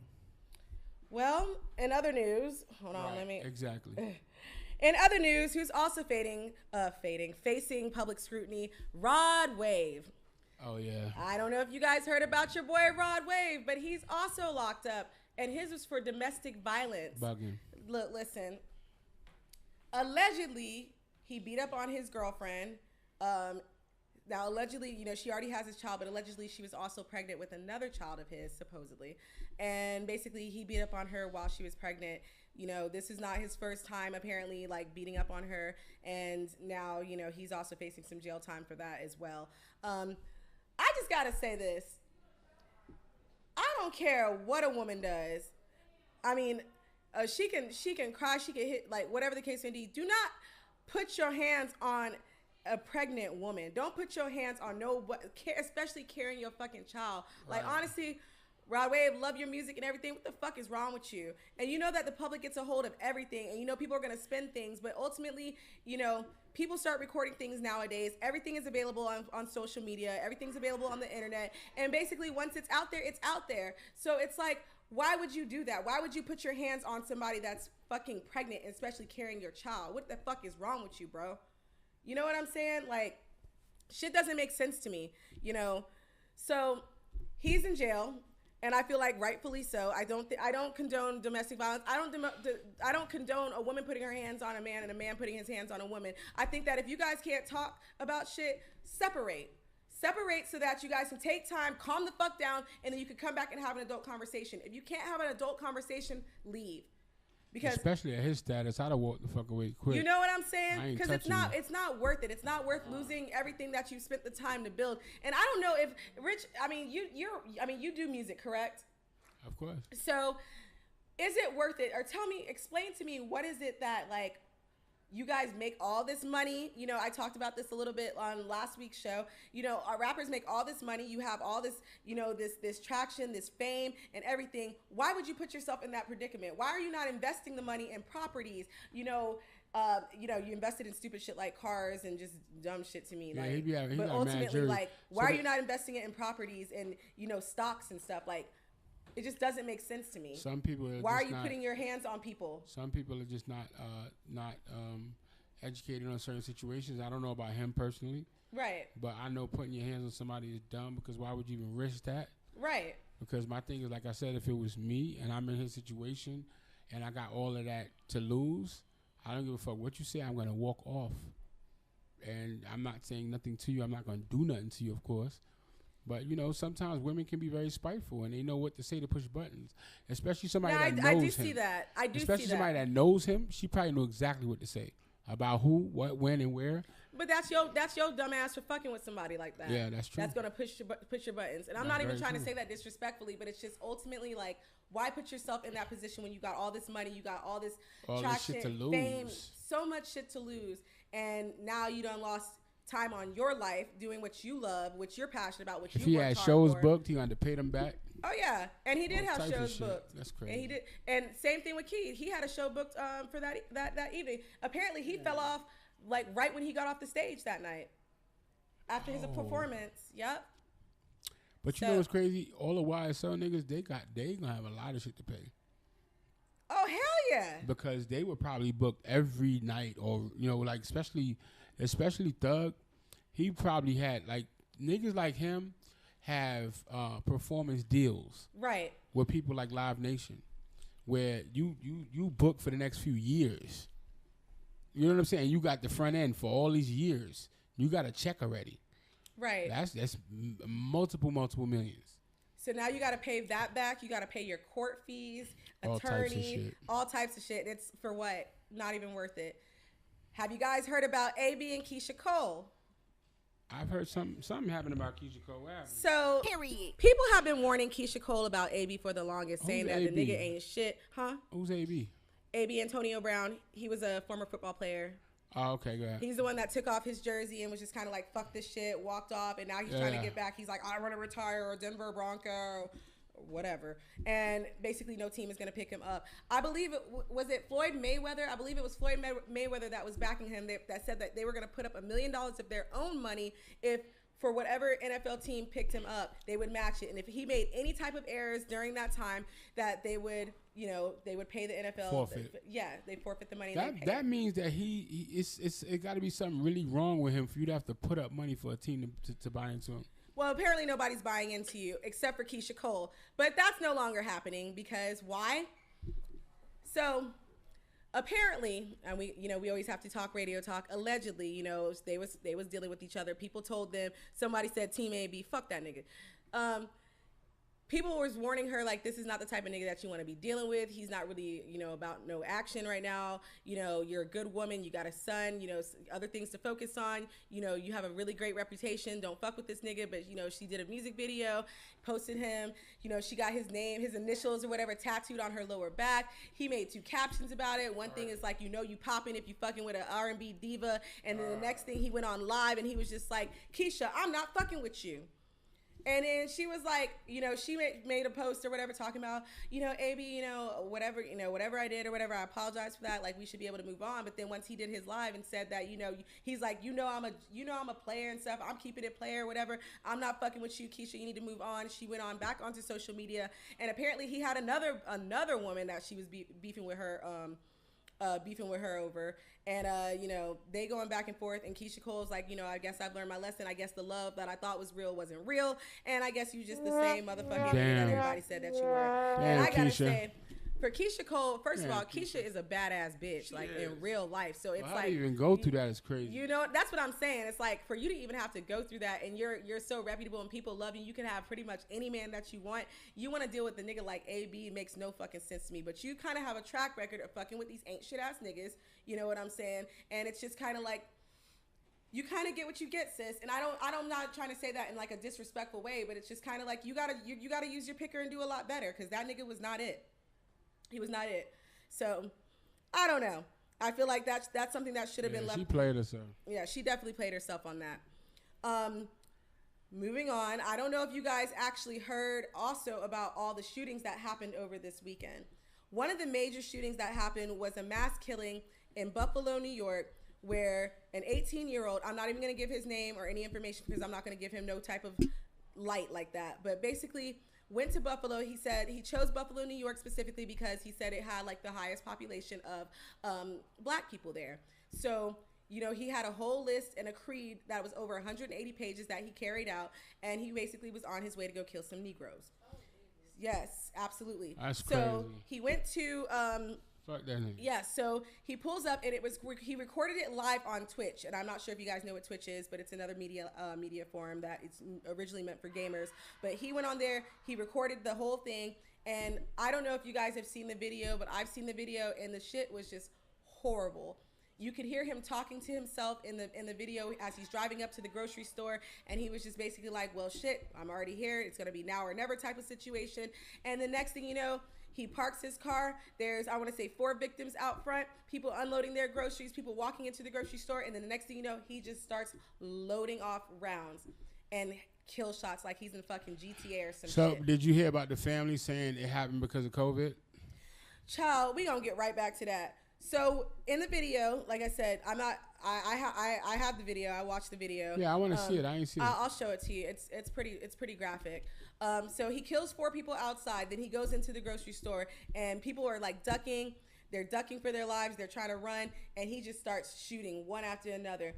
Well, in other news, hold on, let me. Exactly. In other news, who's also facing public scrutiny, Rod Wave. Oh yeah. I don't know if you guys heard about your boy Rod Wave, but he's also locked up, and his was for domestic violence. Bugging. Look, listen. Allegedly, he beat up on his girlfriend. Now, allegedly, you know, she already has his child, but allegedly she was also pregnant with another child of his, supposedly. And basically, he beat up on her while she was pregnant. You know, this is not his first time, apparently, like, beating up on her. And now, you know, he's also facing some jail time for that as well. I just got to say this. I don't care what a woman does. I mean, she can cry, she can hit, like, whatever the case may be. Do not put your hands on a pregnant woman. Don't put your hands on especially carrying your fucking child. Like, honestly, Rod Wave, love your music and everything. What the fuck is wrong with you? And you know that the public gets a hold of everything, and you know people are going to spin things, but ultimately, you know, people start recording things nowadays. Everything is available on social media. Everything's available on the internet. And basically, once it's out there, it's out there. So it's like, why would you do that? Why would you put your hands on somebody that's fucking pregnant, and especially carrying your child? What the fuck is wrong with you, bro? You know what I'm saying? Like, shit doesn't make sense to me, you know? So he's in jail, and I feel like rightfully so. I don't condone domestic violence. I don't condone a woman putting her hands on a man and a man putting his hands on a woman. I think that if you guys can't talk about shit, separate so that you guys can take time, calm the fuck down, and then you can come back and have an adult conversation. If you can't have an adult conversation, leave. Because especially at his status, I'd have walked the fuck away quick. You know what I'm saying? Because it's not worth it. It's not worth losing everything that you spent the time to build. And I don't know if Rich. I mean, you do music, correct? Of course. So, is it worth it? Or explain to me, what is it that, like, you guys make all this money? You know, I talked about this a little bit on last week's show. You know, our rappers make all this money. You have all this, you know, this traction, this fame and everything. Why would you put yourself in that predicament? Why are you not investing the money in properties? You know, you invested in stupid shit like cars and just dumb shit to me. Yeah, like, but ultimately, like, why are you not investing it in properties and, you know, stocks and stuff? Like, it just doesn't make sense to me. Some people Why are you putting your hands on people? Some people are just not educated on certain situations. I don't know about him personally. Right. But I know putting your hands on somebody is dumb, because why would you even risk that? Right. Because my thing is, like I said, if it was me and I'm in his situation and I got all of that to lose, I don't give a fuck what you say. I'm going to walk off. And I'm not saying nothing to you. I'm not going to do nothing to you, of course. But, you know, sometimes women can be very spiteful, and they know what to say to push buttons, especially somebody that knows him. I do see that. Especially somebody that knows him, she probably know exactly what to say about who, what, when, and where. But that's your dumb ass for fucking with somebody like that. Yeah, that's true. That's going to push your buttons. And I'm not even trying to say that disrespectfully, but it's just ultimately, like, why put yourself in that position when you got all this money, you got all this traction, shit to lose. Fame, so much shit to lose, and now you done lost time on your life doing what you love, what you're passionate about, what you work hard for. If he had shows booked, he had to pay them back. Oh yeah, and he did have shows booked. That's crazy. And he did, and same thing with Key. He had a show booked for that evening. Apparently, he fell off like right when he got off the stage that night after his performance. Yep. But you know what's crazy? All the YSL niggas, they gonna have a lot of shit to pay. Oh hell yeah! Because they were probably booked every night, or you know, like especially Thug. He probably had, like, niggas like him have performance deals, right, with people like Live Nation, where you book for the next few years. You know what I'm saying? You got the front end for all these years. You got a check already. Right. That's multiple millions. So now you got to pay that back. You got to pay your court fees, attorney, all types of shit. It's for what? Not even worth it. Have you guys heard about AB and Keisha Cole? I've heard something happened about Keisha Cole. So, period. People have been warning Keisha Cole about AB for the longest, saying that the nigga ain't shit. Huh? Who's AB? AB Antonio Brown. He was a former football player. Oh, okay, go ahead. He's the one that took off his jersey and was just kind of like, fuck this shit, walked off, and now he's trying to get back. He's like, I want to retire, or Denver Bronco, whatever. And basically no team is going to pick him up. I believe was it Floyd Mayweather? I believe it was Floyd Mayweather that was backing him, that said that they were going to put up $1 million of their own money if for whatever NFL team picked him up, they would match it. And if he made any type of errors during that time, that they would, you know, they would pay the NFL. Forfeit. Yeah, they forfeit the money. That means that it got to be something really wrong with him for you to have to put up money for a team to buy into him. Well, apparently nobody's buying into you except for Keisha Cole. But that's no longer happening because why? So apparently, and we always have to talk radio talk. Allegedly, they was dealing with each other. People told them, somebody said Team AB, fuck that nigga. People was warning her, like, this is not the type of nigga that you want to be dealing with. He's not really, about no action right now. You're a good woman. You got a son, other things to focus on. You have a really great reputation. Don't fuck with this nigga. But, she did a music video, posted him. She got his name, his initials or whatever tattooed on her lower back. He made 2 captions about it. One thing is like, you popping if you fucking with an R&B diva. And then the next thing, he went on live and he was just like, Keisha, I'm not fucking with you. And then she was like, she made a post or whatever talking about, AB, whatever I did or whatever, I apologize for that. Like, we should be able to move on. But then once he did his live and said that, he's like, I'm a player and stuff. I'm keeping it player, whatever. I'm not fucking with you, Keisha. You need to move on. She went on back onto social media. And apparently he had another woman that she was beefing with her over, and they going back and forth, and Keisha Cole's like, I guess I've learned my lesson. I guess the love that I thought was real wasn't real, and I guess you just the same motherfucker that everybody said that you were. Damn, and I gotta Keisha. say, for Keisha Cole, first of all, Keisha is a badass bitch, like in real life. So it's how like do you even go through that is crazy. That's what I'm saying. It's like, for you to even have to go through that, and you're so reputable and people love you. You can have pretty much any man that you want. You want to deal with the nigga like AB, makes no fucking sense to me. But you kind of have a track record of fucking with these ain't shit ass niggas. You know what I'm saying? And it's just kind of like, you kind of get what you get, sis. And I'm not trying to say that in like a disrespectful way, but it's just kind of like, you gotta use your picker and do a lot better, because that nigga was not it. He was not it. So, I don't know. I feel like that's something that should have been left. She played herself. Yeah, she definitely played herself on that. Moving on. I don't know if you guys actually heard also about all the shootings that happened over this weekend. One of the major shootings that happened was a mass killing in Buffalo, New York, where an 18-year-old, I'm not even going to give his name or any information because I'm not going to give him no type of light like that, but basically went to Buffalo. He said he chose Buffalo, New York specifically because he said it had like the highest population of black people there. So, he had a whole list and a creed that was over 180 pages that he carried out, and he basically was on his way to go kill some Negroes. Yes, absolutely. That's so crazy. He went to fuck that nigga. yeah, so he pulls up, and he recorded it live on Twitch, and I'm not sure if you guys know what Twitch is, but it's another media forum that it's originally meant for gamers. But he went on there, he recorded the whole thing, and I don't know if you guys have seen the video, but I've seen the video, and the shit was just horrible. You could hear him talking to himself in the video as he's driving up to the grocery store, and he was just basically like, well, shit, I'm already here. It's going to be now or never type of situation. And the next thing you know, he parks his car. There's, I want to say, 4 victims out front, people unloading their groceries, people walking into the grocery store, and then the next thing you know, he just starts loading off rounds and kill shots like he's in fucking GTA or some shit. So, did you hear about the family saying it happened because of COVID? Child, we gonna get right back to that. So in the video, like I said, I have the video. I watched the video. Yeah, I want to see it. I ain't seen it. I'll show it to you. It's pretty graphic. So he kills 4 people outside. Then he goes into the grocery store, and people are like ducking. They're ducking for their lives. They're trying to run, and he just starts shooting one after another.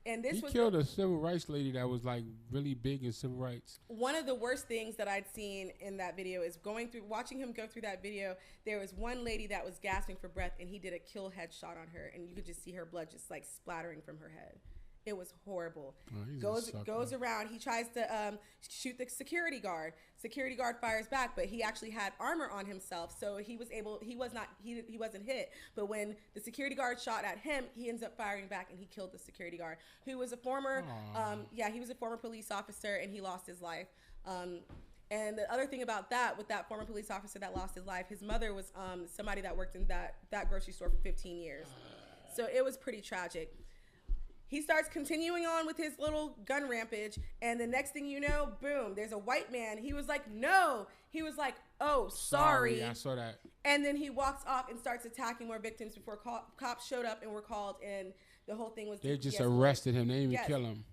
And this he was killed a civil rights lady that was like really big in civil rights. One of the worst things that I'd seen in that video is watching him go through that video. There was one lady that was gasping for breath, and he did a kill headshot on her, and you could just see her blood just like splattering from her head. It was horrible. Oh, goes around. He tries to shoot the security guard. Security guard fires back, but he actually had armor on himself, so he wasn't hit. But when the security guard shot at him, he ends up firing back, and he killed the security guard, who was a former he was a former police officer, and he lost his life. And the other thing about that, with that former police officer that lost his life, his mother was somebody that worked in that grocery store for 15 years. So it was pretty tragic. He starts continuing on with his little gun rampage, and the next thing you know, boom, there's a white man. He was like, no. He was like, oh, sorry. I saw that. And then he walks off and starts attacking more victims before cops showed up and were called, and the whole thing was... They just arrested him. They didn't even kill him.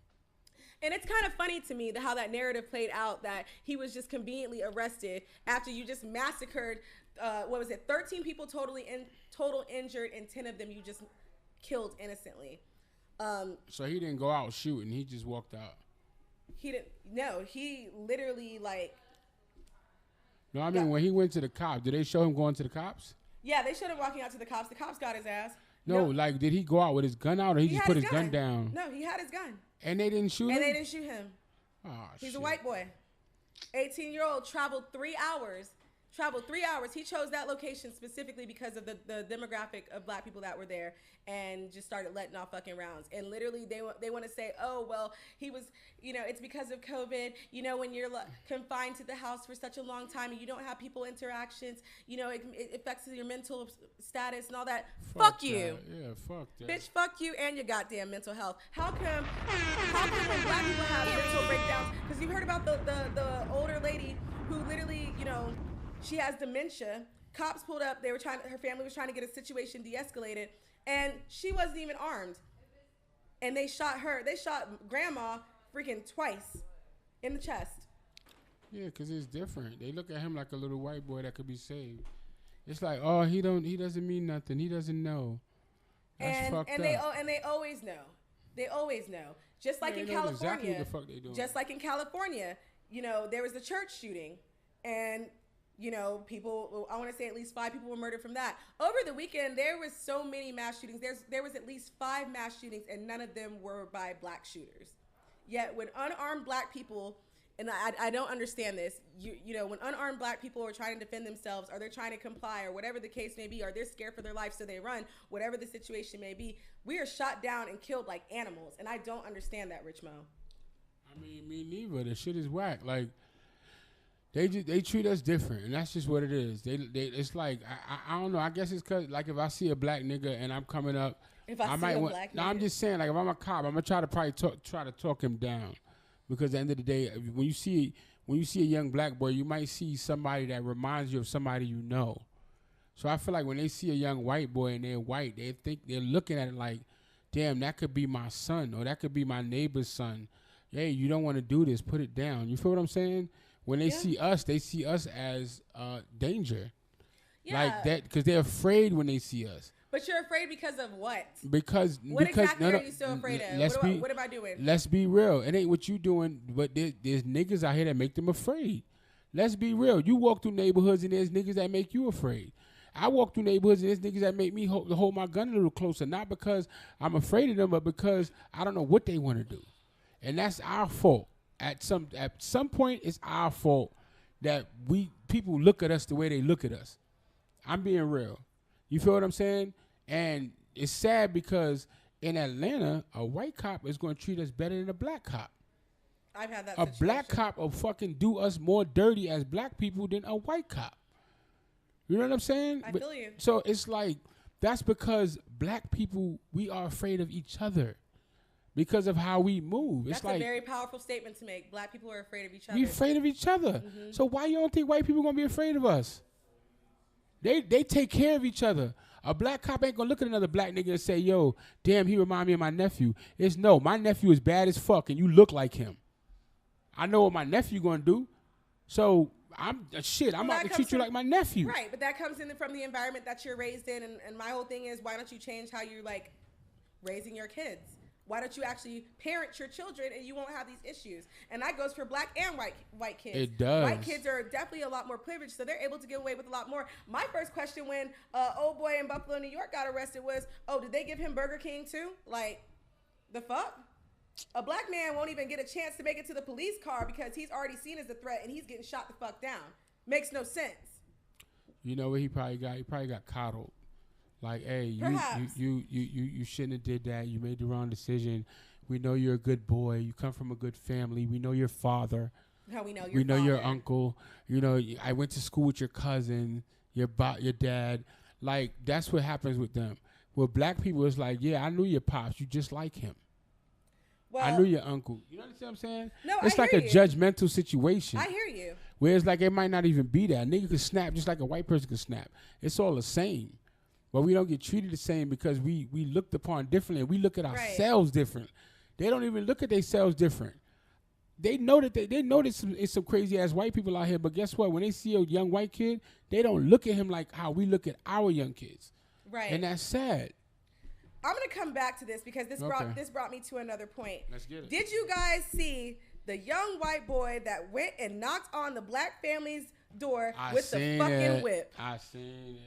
And it's kind of funny to me how that narrative played out, that he was just conveniently arrested after you just massacred, 13 people total injured, and 10 of them you just killed innocently. So he didn't go out shooting. He just walked out. He didn't. No, he literally like. No, I mean when he went to the cops, did they show him going to the cops? Yeah, they showed him walking out to the cops. The cops got his ass. No, like, did he go out with his gun out, or he just put his gun down? No, he had his gun. And they didn't shoot him? And they didn't shoot him. Oh, He's a white boy. 18-year-old, traveled 3 hours. He chose that location specifically because of the demographic of black people that were there, and just started letting off fucking rounds. And literally, they want to say, oh, well, he was, it's because of COVID. When you're confined to the house for such a long time and you don't have people interactions, it affects your mental status and all that. Fuck you. Yeah, fuck that. Bitch, fuck you and your goddamn mental health. How come when black people have mental breakdowns? Because you heard about the older lady who literally, she has dementia. Cops pulled up. Her family was trying to get a situation de-escalated, and she wasn't even armed. And they shot her. They shot grandma freaking twice in the chest. Yeah, because it's different. They look at him like a little white boy that could be saved. It's like, oh, he doesn't mean nothing. He doesn't know. That's fucked up. And they always know. They always know. Just like in California. Exactly what the fuck they doing. Just like in California, there was a church shooting, and people, I want to say at least 5 people were murdered from that. Over the weekend, there was so many mass shootings. There was at least 5 mass shootings, and none of them were by black shooters. Yet when unarmed black people, and I don't understand this, when unarmed black people are trying to defend themselves, or they're trying to comply, or whatever the case may be, or they're scared for their life so they run, whatever the situation may be, we are shot down and killed like animals. And I don't understand that, Rich Mo. I mean, me neither. The shit is whack. Like, They treat us different, and that's just what it is. It's like I don't know. I guess it's cause like if I see a black nigga and I'm coming up, I'm just saying, like, if I'm a cop, I'm gonna try to talk him down, because at the end of the day, when you see a young black boy, you might see somebody that reminds you of somebody you know. So I feel like when they see a young white boy and they're white, they're looking at it like, damn, that could be my son, or that could be my neighbor's son. Hey, you don't want to do this. Put it down. You feel what I'm saying? When they see us as danger. Yeah. Like that, because they're afraid when they see us. But you're afraid because of what? What exactly are you so afraid of? What am I doing? Let's be real. It ain't what you doing, but there's niggas out here that make them afraid. Let's be real. You walk through neighborhoods and there's niggas that make you afraid. I walk through neighborhoods and there's niggas that make me hold my gun a little closer, not because I'm afraid of them, but because I don't know what they want to do. And that's our fault. At some point, it's our fault that people look at us the way they look at us. I'm being real. You feel what I'm saying? And it's sad because in Atlanta, a white cop is going to treat us better than a black cop. I've had that situation. A black cop will fucking do us more dirty as black people than a white cop. You know what I'm saying? I feel you. So it's like, that's because black people, we are afraid of each other. Because of how we move. That's a very powerful statement to make. Black people are afraid of each other. We're afraid of each other. Mm-hmm. So why you don't think white people going to be afraid of us? They take care of each other. A black cop ain't going to look at another black nigga and say, yo, damn, he remind me of my nephew. It's no, my nephew is bad as fuck and you look like him. I know what my nephew going to do. So I'm about to treat you like my nephew. Right, but that comes in from the environment that you're raised in. And my whole thing is, why don't you change how you're like raising your kids? Why don't you actually parent your children and you won't have these issues? And that goes for black and white kids. It does. White kids are definitely a lot more privileged, so they're able to get away with a lot more. My first question when old boy in Buffalo, New York got arrested was, oh, did they give him Burger King too? Like, the fuck? A black man won't even get a chance to make it to the police car because he's already seen as a threat and he's getting shot the fuck down. Makes no sense. You know what he probably got? He probably got coddled. Like, hey, you shouldn't have did that. You made the wrong decision. We know you're a good boy. You come from a good family. We know your father. How we know your We know your uncle. You know, I went to school with your cousin, your dad. Like, that's what happens with them. With black people, it's like, yeah, I knew your pops. You just like him. Well, I knew your uncle. You understand what I'm saying? No, it's like a judgmental situation. I hear you. Where it's like it might not even be that. A nigga could snap just like a white person could snap. It's all the same. But we don't get treated the same because we looked upon differently. We look at ourselves different. They don't even look at themselves different. They know that it's some crazy ass white people out here. But guess what? When they see a young white kid, they don't look at him like how we look at our young kids. Right. And that's sad. I'm gonna come back to this because this brought me to another point. Let's get it. Did you guys see the young white boy that went and knocked on the black family's door with the fucking whip? I seen it.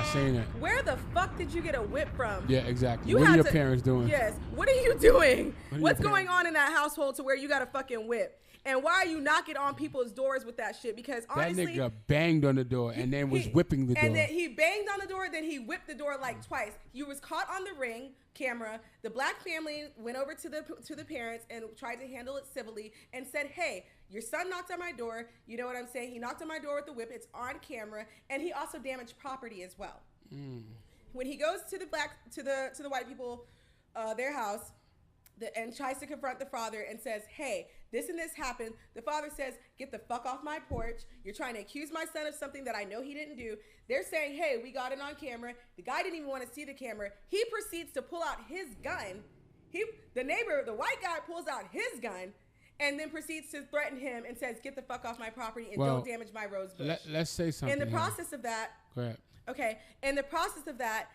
saying that. Where the fuck did you get a whip from? Yeah, exactly. What are your parents doing? Yes. What are you doing? What's going on in that household to where you got a fucking whip? And why are you knocking on people's doors with that shit? Because honestly, that nigga banged on the door and then was whipping the door. And then he banged on the door, then he whipped the door like twice. You was caught on the ring camera. The black family went over to the parents and tried to handle it civilly and said, "Hey, your son knocked on my door. You know what I'm saying? He knocked on my door with the whip. It's on camera, and he also damaged property as well." When he goes to the white people, their house, and tries to confront the father and says, "Hey, this and this happened." The father says, "Get the fuck off my porch. You're trying to accuse my son of something that I know he didn't do." They're saying, "Hey, we got it on camera." The guy didn't even want to see the camera. He proceeds to pull out his gun. The white guy pulls out his gun and then proceeds to threaten him and says, "Get the fuck off my property and don't damage my rose bush." Let's say something. In the process of that, go ahead. Okay. In the process of that,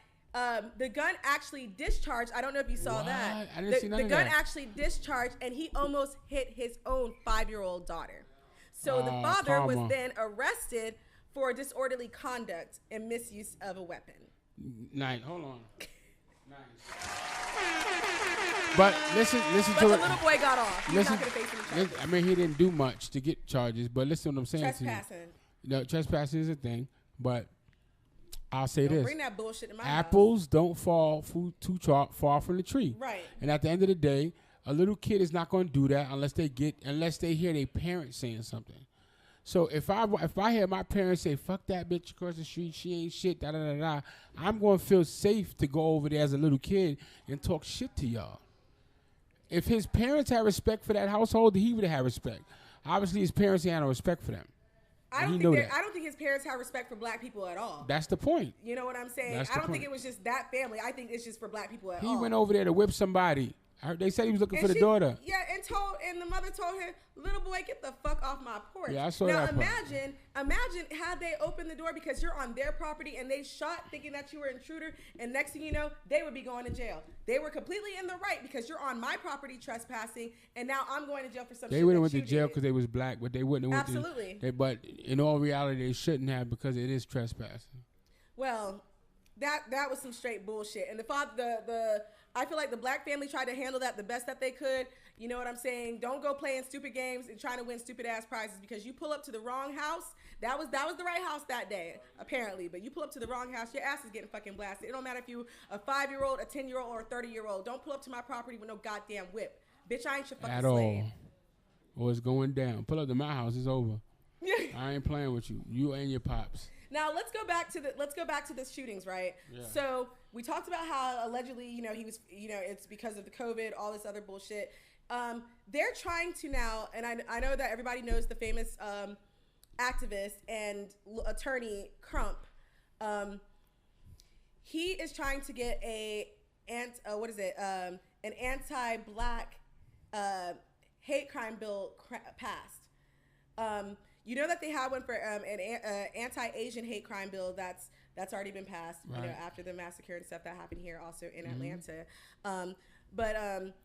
the gun actually discharged. I don't know if you saw that. I didn't see none of that. The gun actually discharged, and he almost hit his own 5-year-old daughter. So the father was then arrested for disorderly conduct and misuse of a weapon. Nice. Hold on. Nice. But listen to it. The little boy got off. He's not going to face any charges. I mean, he didn't do much to get charges, but listen to what I'm saying. Trespassing. No, trespassing is a thing, but I'll say this. Bring that bullshit in my Apples house. don't fall too far from the tree. Right. And at the end of the day, a little kid is not going to do that unless they hear their parents saying something. So if I hear my parents say, "Fuck that bitch across the street, she ain't shit, da da da da," I'm going to feel safe to go over there as a little kid and talk shit to y'all. If his parents had respect for that household, he would have had respect. Obviously, his parents had no respect for them. I don't think his parents have respect for black people at all. That's the point. You know what I'm saying? I don't think it was just that family. I think it's just for black people at all. He went over there to whip somebody. They said he was looking for the daughter. Yeah, and the mother told him, "Little boy, get the fuck off my porch." Yeah, I saw now, that part. Imagine had they opened the door because you're on their property and they shot thinking that you were an intruder, and next thing you know, they would be going to jail. They were completely in the right because you're on my property trespassing, and now I'm going to jail for some shit. They would have went to jail because they was black, but they wouldn't have went Absolutely. But in all reality, they shouldn't have because it is trespassing. Well, that was some straight bullshit. And I feel like the black family tried to handle that the best that they could. You know what I'm saying? Don't go playing stupid games and trying to win stupid ass prizes because you pull up to the wrong house. That was the right house that day, apparently. But you pull up to the wrong house, your ass is getting fucking blasted. It don't matter if you a 5-year-old, a 10-year-old, or a 30-year-old. Don't pull up to my property with no goddamn whip. Bitch, I ain't your fucking slave. Or it's going down. Pull up to my house, it's over. I ain't playing with you. You and your pops. Now let's go back to the shootings, right? Yeah. So we talked about how allegedly, he was, it's because of the COVID, all this other bullshit. They're trying to now, and I know that everybody knows the famous activist and attorney Crump. He is trying to get an anti-black hate crime bill passed. You know that they had one for an anti-Asian hate crime bill that's already been passed. Right. After the massacre and stuff that happened here, also in Atlanta. But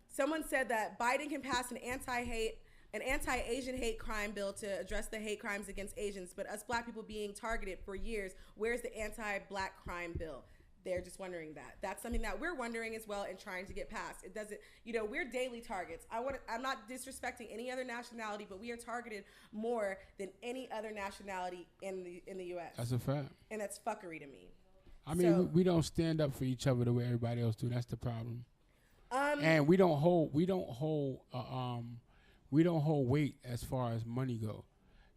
someone said that Biden can pass an anti-Asian hate crime bill to address the hate crimes against Asians, but us black people being targeted for years, where's the anti-black crime bill? They're just wondering that. That's something that we're wondering as well and trying to get passed. It doesn't, we're daily targets. I'm not disrespecting any other nationality, but we are targeted more than any other nationality in the U.S. That's a fact. And that's fuckery to me. I mean, we don't stand up for each other the way everybody else do. That's the problem. And we don't hold weight as far as money go.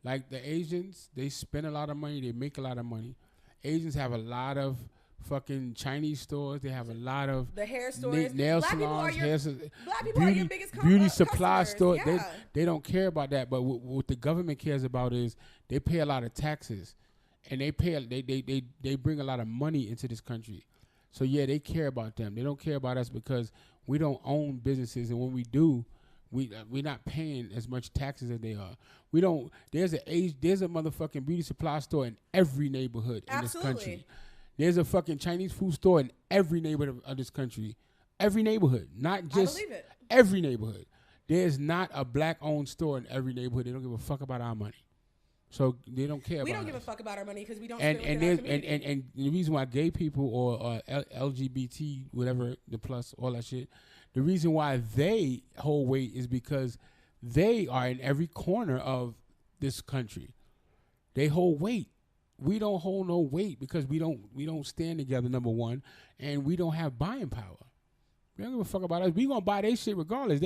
Like the Asians, they spend a lot of money. They make a lot of money. Asians have a lot of fucking Chinese stores. They have a lot of the hair stores, nail black salons, black people are your biggest beauty supply stores. Yeah. They don't care about that. But what the government cares about is they pay a lot of taxes, and they bring a lot of money into this country. So yeah, they care about them. They don't care about us because we don't own businesses, and when we do, we're not paying as much taxes as they are. We don't. There's a motherfucking beauty supply store in every neighborhood in this country. There's a fucking Chinese food store in every neighborhood of this country. Every neighborhood. Not just every neighborhood. There's not a black-owned store in every neighborhood. They don't give a fuck about our money. So they don't care. We about don't give us. a fuck about our money because we don't. And spend and, within our community. and the reason why gay people or LGBT, whatever the plus, all that shit, the reason why they hold weight is because they are in every corner of this country. They hold weight. We don't hold no weight because we don't stand together. Number one, and we don't have buying power. We don't give a fuck about us. We gonna buy their shit regardless.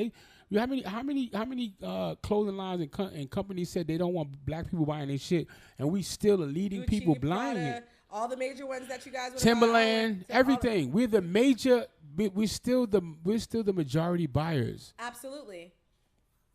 How many clothing lines and companies said they don't want black people buying their shit, and we still are leading Gucci, people blind. Prada, all the major ones that you guys would Timberland, everything. We're the major. We're still the majority buyers. Absolutely.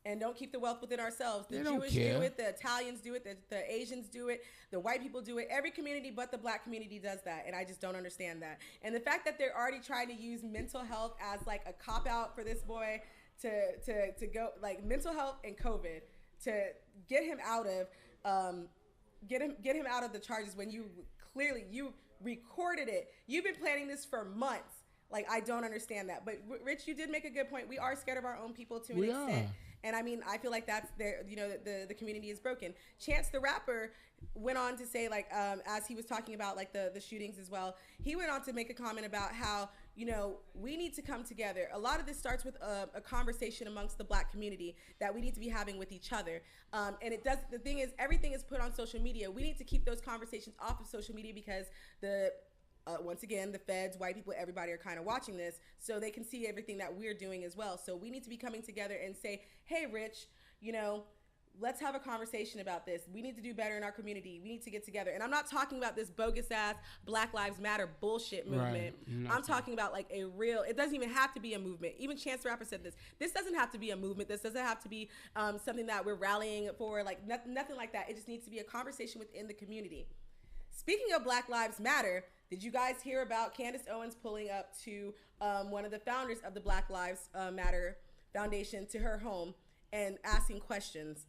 And don't keep the wealth within ourselves. The They don't Jewish care. do it, the Italians do it, the Asians do it, the white people do it. Every community but the black community does that, and I just don't understand that. And the fact that they're already trying to use mental health as like a cop out for this boy to go, like mental health and COVID, to get him out of get him out of the charges when you clearly you recorded it. You've been planning this for months. Like, I don't understand that. But Rich, you did make a good point. We are scared of our own people to an extent. And I mean, I feel like that's there, you know, the community is broken. Chance the Rapper went on to say, like, as he was talking about like the shootings as well, he went on to make a comment about how, you know, we need to come together. A lot of this starts with a conversation amongst the black community that we need to be having with each other. And it does, the thing is, everything is put on social media. We need to keep those conversations off of social media because once again, the feds, white people, everybody are kind of watching this so they can see everything that we're doing as well. So we need to be coming together and say, hey, Rich, you know, let's have a conversation about this. We need to do better in our community. We need to get together. And I'm not talking about this bogus ass Black Lives Matter bullshit movement. Right. I'm talking about like a real, it doesn't even have to be a movement. Even Chance the Rapper said this. This doesn't have to be a movement. This doesn't have to be something that we're rallying for, like nothing like that. It just needs to be a conversation within the community. Speaking of Black Lives Matter, did you guys hear about Candace Owens pulling up to one of the founders of the Black Lives Matter Foundation to her home and asking questions?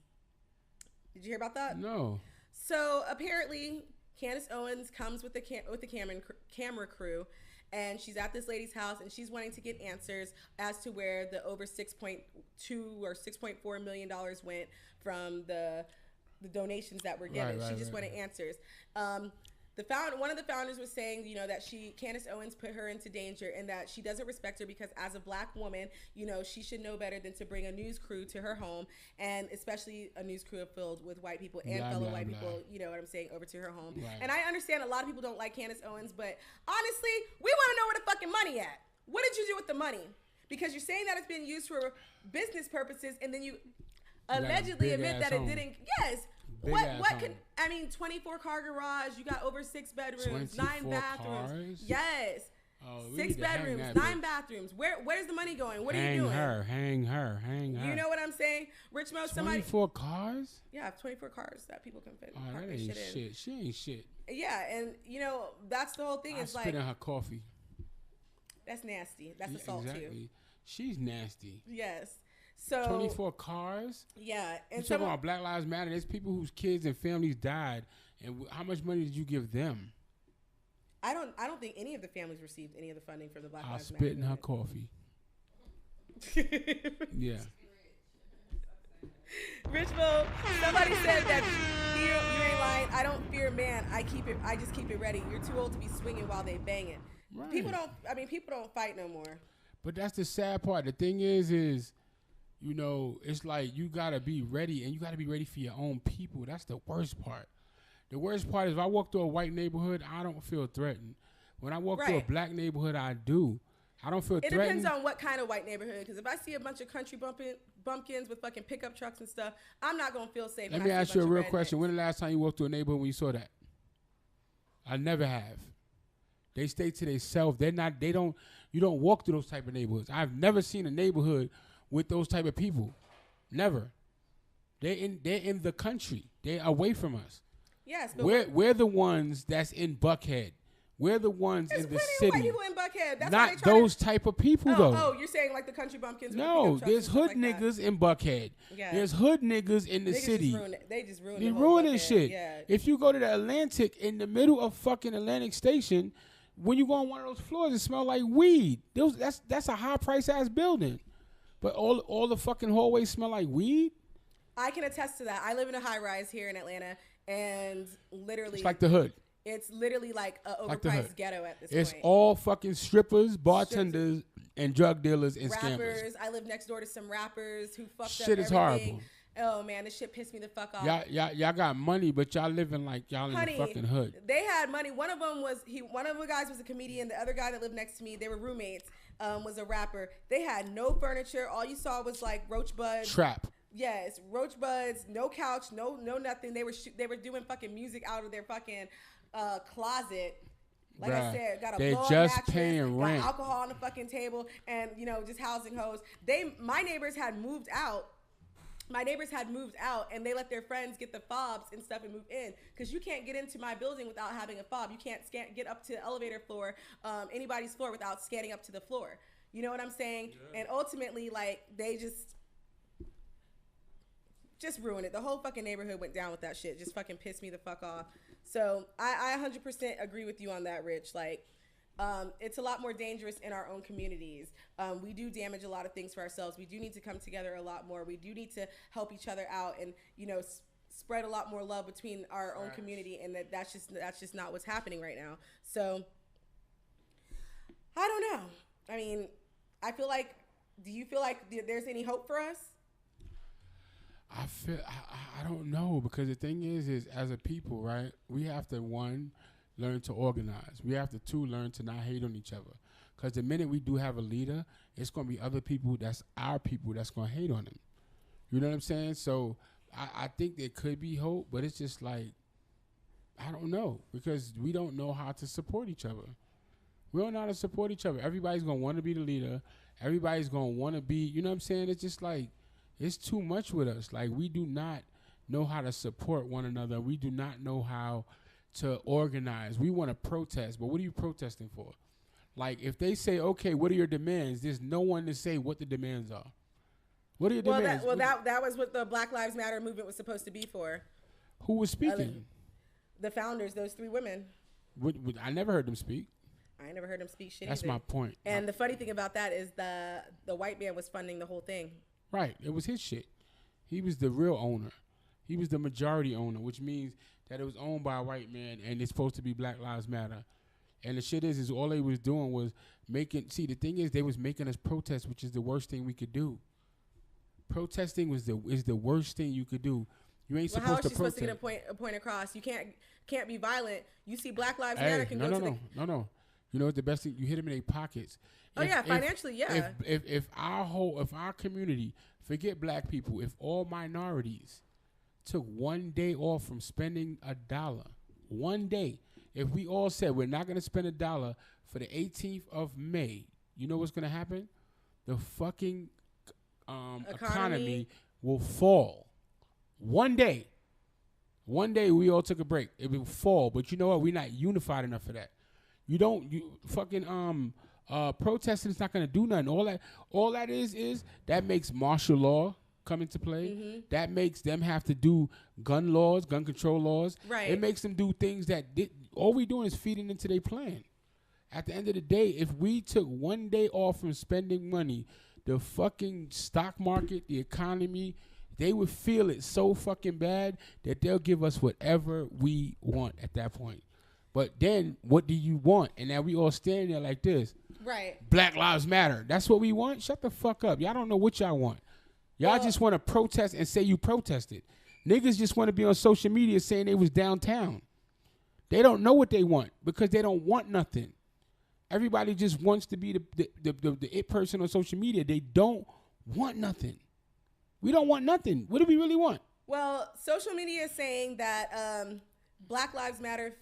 Did you hear about that? No. So apparently, Candace Owens comes with the camera crew, and she's at this lady's house, and she's wanting to get answers as to where the over $6.2 or $6.4 million went from the donations that were given. She just wanted answers. One of the founders was saying, you know, that Candace Owens put her into danger and that she doesn't respect her because as a black woman, you know, she should know better than to bring a news crew to her home, and especially a news crew filled with white people and fellow white people, you know what I'm saying, over to her home. Right. And I understand a lot of people don't like Candace Owens, but honestly, we want to know where the fucking money at. What did you do with the money? Because you're saying that it's been used for business purposes, and then you allegedly admit that it didn't. Yes. What can, I mean, 24-car garage, you got over 6 bedrooms, 9 bathrooms. Cars? Yes. 6 bedrooms, 9 bathrooms. Where's the money going? What are you doing? Hang her. You know what I'm saying? Rich Mo, 24 cars? Yeah, 24 cars that people can fit. Oh, that ain't shit. She ain't shit. Yeah, and you know, that's the whole thing. It's like, spit in her coffee. That's nasty. That's assault too. She's nasty. Yes. So 24 cars. Yeah, and you talking about Black Lives Matter? There's people whose kids and families died, and how much money did you give them? I don't think any of the families received any of the funding for the Black Lives Matter. I'll spit in her coffee. Yeah. Rich Mo, somebody said that you ain't lying. I don't fear man. I just keep it ready. You're too old to be swinging while they banging. Right. People don't fight no more. But that's the sad part. The thing is, you know, it's like you got to be ready, and you got to be ready for your own people. That's the worst part. The worst part is if I walk through a white neighborhood, I don't feel threatened. When I walk through a black neighborhood, I do. I don't feel threatened. It depends on what kind of white neighborhood, because if I see a bunch of country bumpkins with fucking pickup trucks and stuff, I'm not going to feel safe. Let me ask you a real question. When the last time you walked through a neighborhood when you saw that? I never have. They stay to themselves. You don't walk through those type of neighborhoods. I've never seen a neighborhood with those type of people. Never. They're in the country. They're away from us. Yes, but we're the ones that's in Buckhead. We're the ones in the city. White people in Buckhead. That's not those type of people though. Oh, you're saying like the country bumpkins? No, there's hood niggas in Buckhead. Yeah. There's hood niggas in the city. They just ruin. They ruining shit. Yeah. If you go to the Atlantic in the middle of fucking Atlantic Station, when you go on one of those floors, it smells like weed. That's a high price ass building. But all the fucking hallways smell like weed? I can attest to that. I live in a high rise here in Atlanta, and literally it's like the hood. It's literally like an overpriced like ghetto at this point. It's point. all fucking strippers, bartenders, and drug dealers and rappers. Scammers. I live next door to some rappers who fucked shit up is everything. horrible. Oh man, this shit pissed me the fuck off. Y'all got money, but y'all living like y'all in the fucking hood. They had money. One of the guys was a comedian. The other guy that lived next to me, they were roommates. Was a rapper. They had no furniture. All you saw was like roach buds. Trap. Yes, roach buds. No couch. No nothing. They were doing fucking music out of their fucking closet. Like I said, got a blow-up mattress, paying rent. got alcohol on the fucking table, and just housing hoes. My neighbors had moved out. And they let their friends get the fobs and stuff and move in, because you can't get into my building without having a fob. You can't get up to the elevator floor, anybody's floor, without scanning up to the floor. You know what I'm saying? Yeah. And ultimately, like, they just ruined it. The whole fucking neighborhood went down with that shit. Just fucking pissed me the fuck off. So I 100% agree with you on that, Rich. Like, it's a lot more dangerous in our own communities. We do damage a lot of things for ourselves. We do need to come together a lot more. We do need to help each other out and, spread a lot more love between our own community. And that's just not what's happening right now. So I don't know. I mean, do you feel like there's any hope for us? I don't know, because the thing is as a people, right, we have to, one, learn to organize. We have to, two, learn to not hate on each other. Because the minute we do have a leader, it's going to be other people that's our people that's going to hate on him. You know what I'm saying? So I think there could be hope, but it's just like, I don't know, because we don't know how to support each other. We don't know how to support each other. Everybody's going to want to be the leader. Everybody's going to want to be, you know what I'm saying? It's just like, it's too much with us. Like, we do not know how to support one another. We do not know how to organize. We want to protest, but what are you protesting for? Like, if they say, okay, what are your demands? There's no one to say what the demands are. What are your demands? That was what the Black Lives Matter movement was supposed to be for. Who was speaking? The founders, those three women. I never heard them speak. I never heard them speak shit. That's either. my point. And the funny thing about that is the white man was funding the whole thing. Right. It was his shit. He was the real owner. He was the majority owner, which means that it was owned by a white man, and it's supposed to be Black Lives Matter. And the shit is all they was doing was making. See, the thing is, they was making us protest, which is the worst thing we could do. Protesting is the worst thing you could do. You ain't supposed to protest. How is she supposed to get a point across? You can't be violent. You see, Black Lives Matter can go to the. No. You know what the best thing? You hit them in their pockets. Financially, yeah. If our community, forget black people, if all minorities took one day off from spending $1, one day, if we all said we're not going to spend $1 for the 18th of May, you know what's going to happen? The fucking economy will fall. One day we all took a break. It will fall, but you know what? We're not unified enough for that. Protesting is not going to do nothing. All that is that makes martial law come into play. Mm-hmm. That makes them have to do gun control laws. Right. It makes them do things all we doing is feeding into their plan. At the end of the day, if we took one day off from spending money, the fucking stock market, the economy, they would feel it so fucking bad that they'll give us whatever we want at that point. But then, what do you want? And now we all stand there like this. Right. Black Lives Matter. That's what we want? Shut the fuck up. Y'all don't know what y'all want. Y'all just want to protest and say you protested. Niggas just want to be on social media saying they was downtown. They don't know what they want because they don't want nothing. Everybody just wants to be the it person on social media. They don't want nothing. We don't want nothing. What do we really want? Well, social media is saying that Black Lives Matter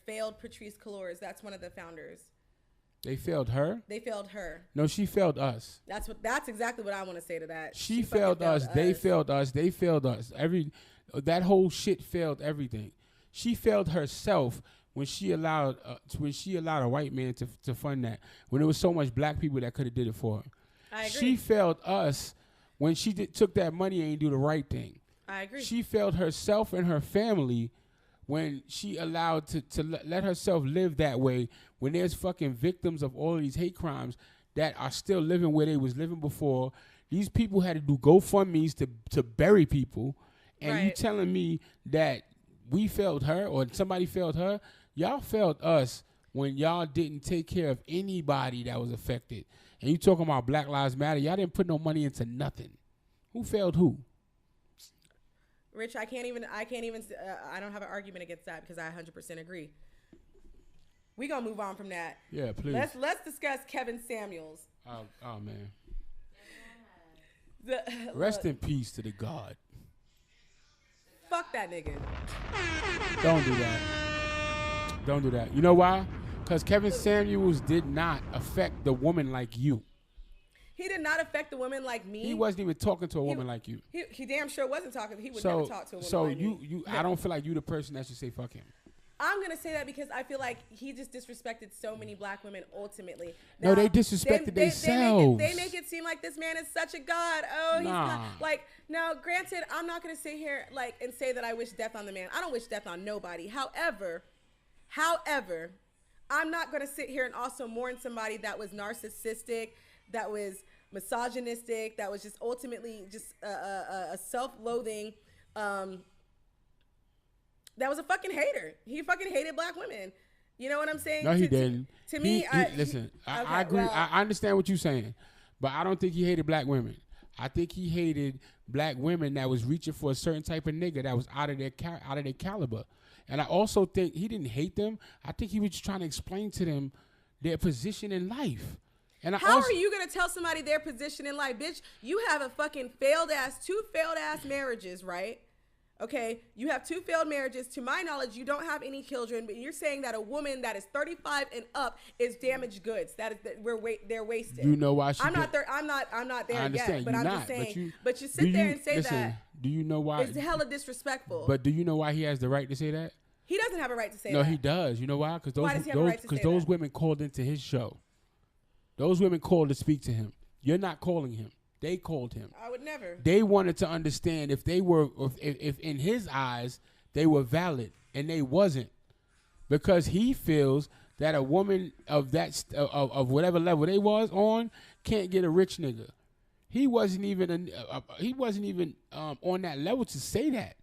failed Patrisse Cullors. That's one of the founders. They failed her? They failed her. No, she failed us. That's exactly what I want to say to that. She failed us. They failed us. They failed us. That whole shit failed everything. She failed herself when she allowed a white man to fund that. When there was so much black people that could have did it for her. I agree. She failed us when she took that money and do the right thing. I agree. She failed herself and her family when she allowed to let herself live that way, when there's fucking victims of all of these hate crimes that are still living where they was living before. These people had to do GoFundMes to bury people, And you telling me that we failed her or somebody failed her? Y'all failed us when y'all didn't take care of anybody that was affected. And you talking about Black Lives Matter. Y'all didn't put no money into nothing. Who failed who? Rich, I don't have an argument against that because I 100% agree. We're going to move on from that. Yeah, please. Let's discuss Kevin Samuels. Oh man. Rest in peace to the God. Fuck that nigga. Don't do that. Don't do that. You know why? Because Kevin Samuels did not affect the woman like you. He did not affect the woman like me. He wasn't even talking to a woman like you. He damn sure wasn't talking. He would never talk to a woman like me. I don't feel like you the person that should say fuck him. I'm going to say that because I feel like he just disrespected so many black women ultimately. Now, no, they disrespected themselves. They make it seem like this man is such a god. Oh, he's not. Like, now, granted, I'm not going to sit here like and say that I wish death on the man. I don't wish death on nobody. However, I'm not going to sit here and also mourn somebody that was narcissistic, that was misogynistic, that was just ultimately just a self-loathing, that was a fucking hater. He fucking hated black women. You know what I'm saying? No, he didn't. To me, listen, I agree. Well, I understand what you're saying, but I don't think he hated black women. I think he hated black women that was reaching for a certain type of nigga that was out of their caliber. And I also think he didn't hate them. I think he was just trying to explain to them their position in life. And how are you gonna tell somebody their position in life, bitch? You have a fucking two failed ass marriages, right? Okay, you have 2 failed marriages. To my knowledge, you don't have any children, but you're saying that a woman that is 35 and up is damaged goods. They're wasted. You know why I'm not there yet, but I'm just saying. But you sit there and say that. Do you know why? It's hella disrespectful. But do you know why he has the right to say that? He doesn't have a right to say that. No, he does. You know why? Because those women called into his show. Those women called to speak to him. You're not calling him. They called him. I would never. They wanted to understand if in his eyes they were valid, and they wasn't, because he feels that a woman of of whatever level they was on can't get a rich nigga. He wasn't even on that level to say that.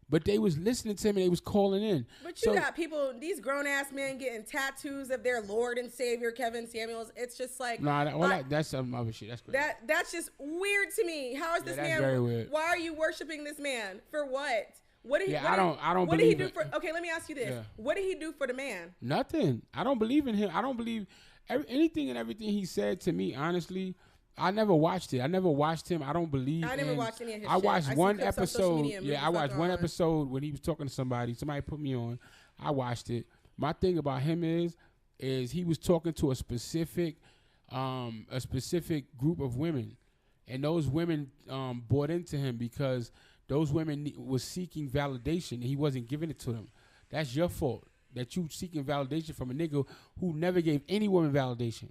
But they was listening to him and they was calling in. But you got people, these grown ass men getting tattoos of their Lord and Savior Kevin Samuels. It's just like that's some other shit. That's crazy. That's just weird to me. How is this man? Very weird. Why are you worshiping this man for what? What did he? I don't. What did he do for? Okay, let me ask you this. Yeah. What did he do for the man? Nothing. I don't believe in him. I don't believe anything and everything he said to me. Honestly. I never watched it. I never watched him. I don't believe. I never watched any of his shit. I watched one episode. Yeah, I watched one episode when he was talking to somebody. Somebody put me on. I watched it. My thing about him is he was talking to a specific group of women, and those women bought into him because those women was seeking validation. He wasn't giving it to them. That's your fault that you seeking validation from a nigga who never gave any woman validation.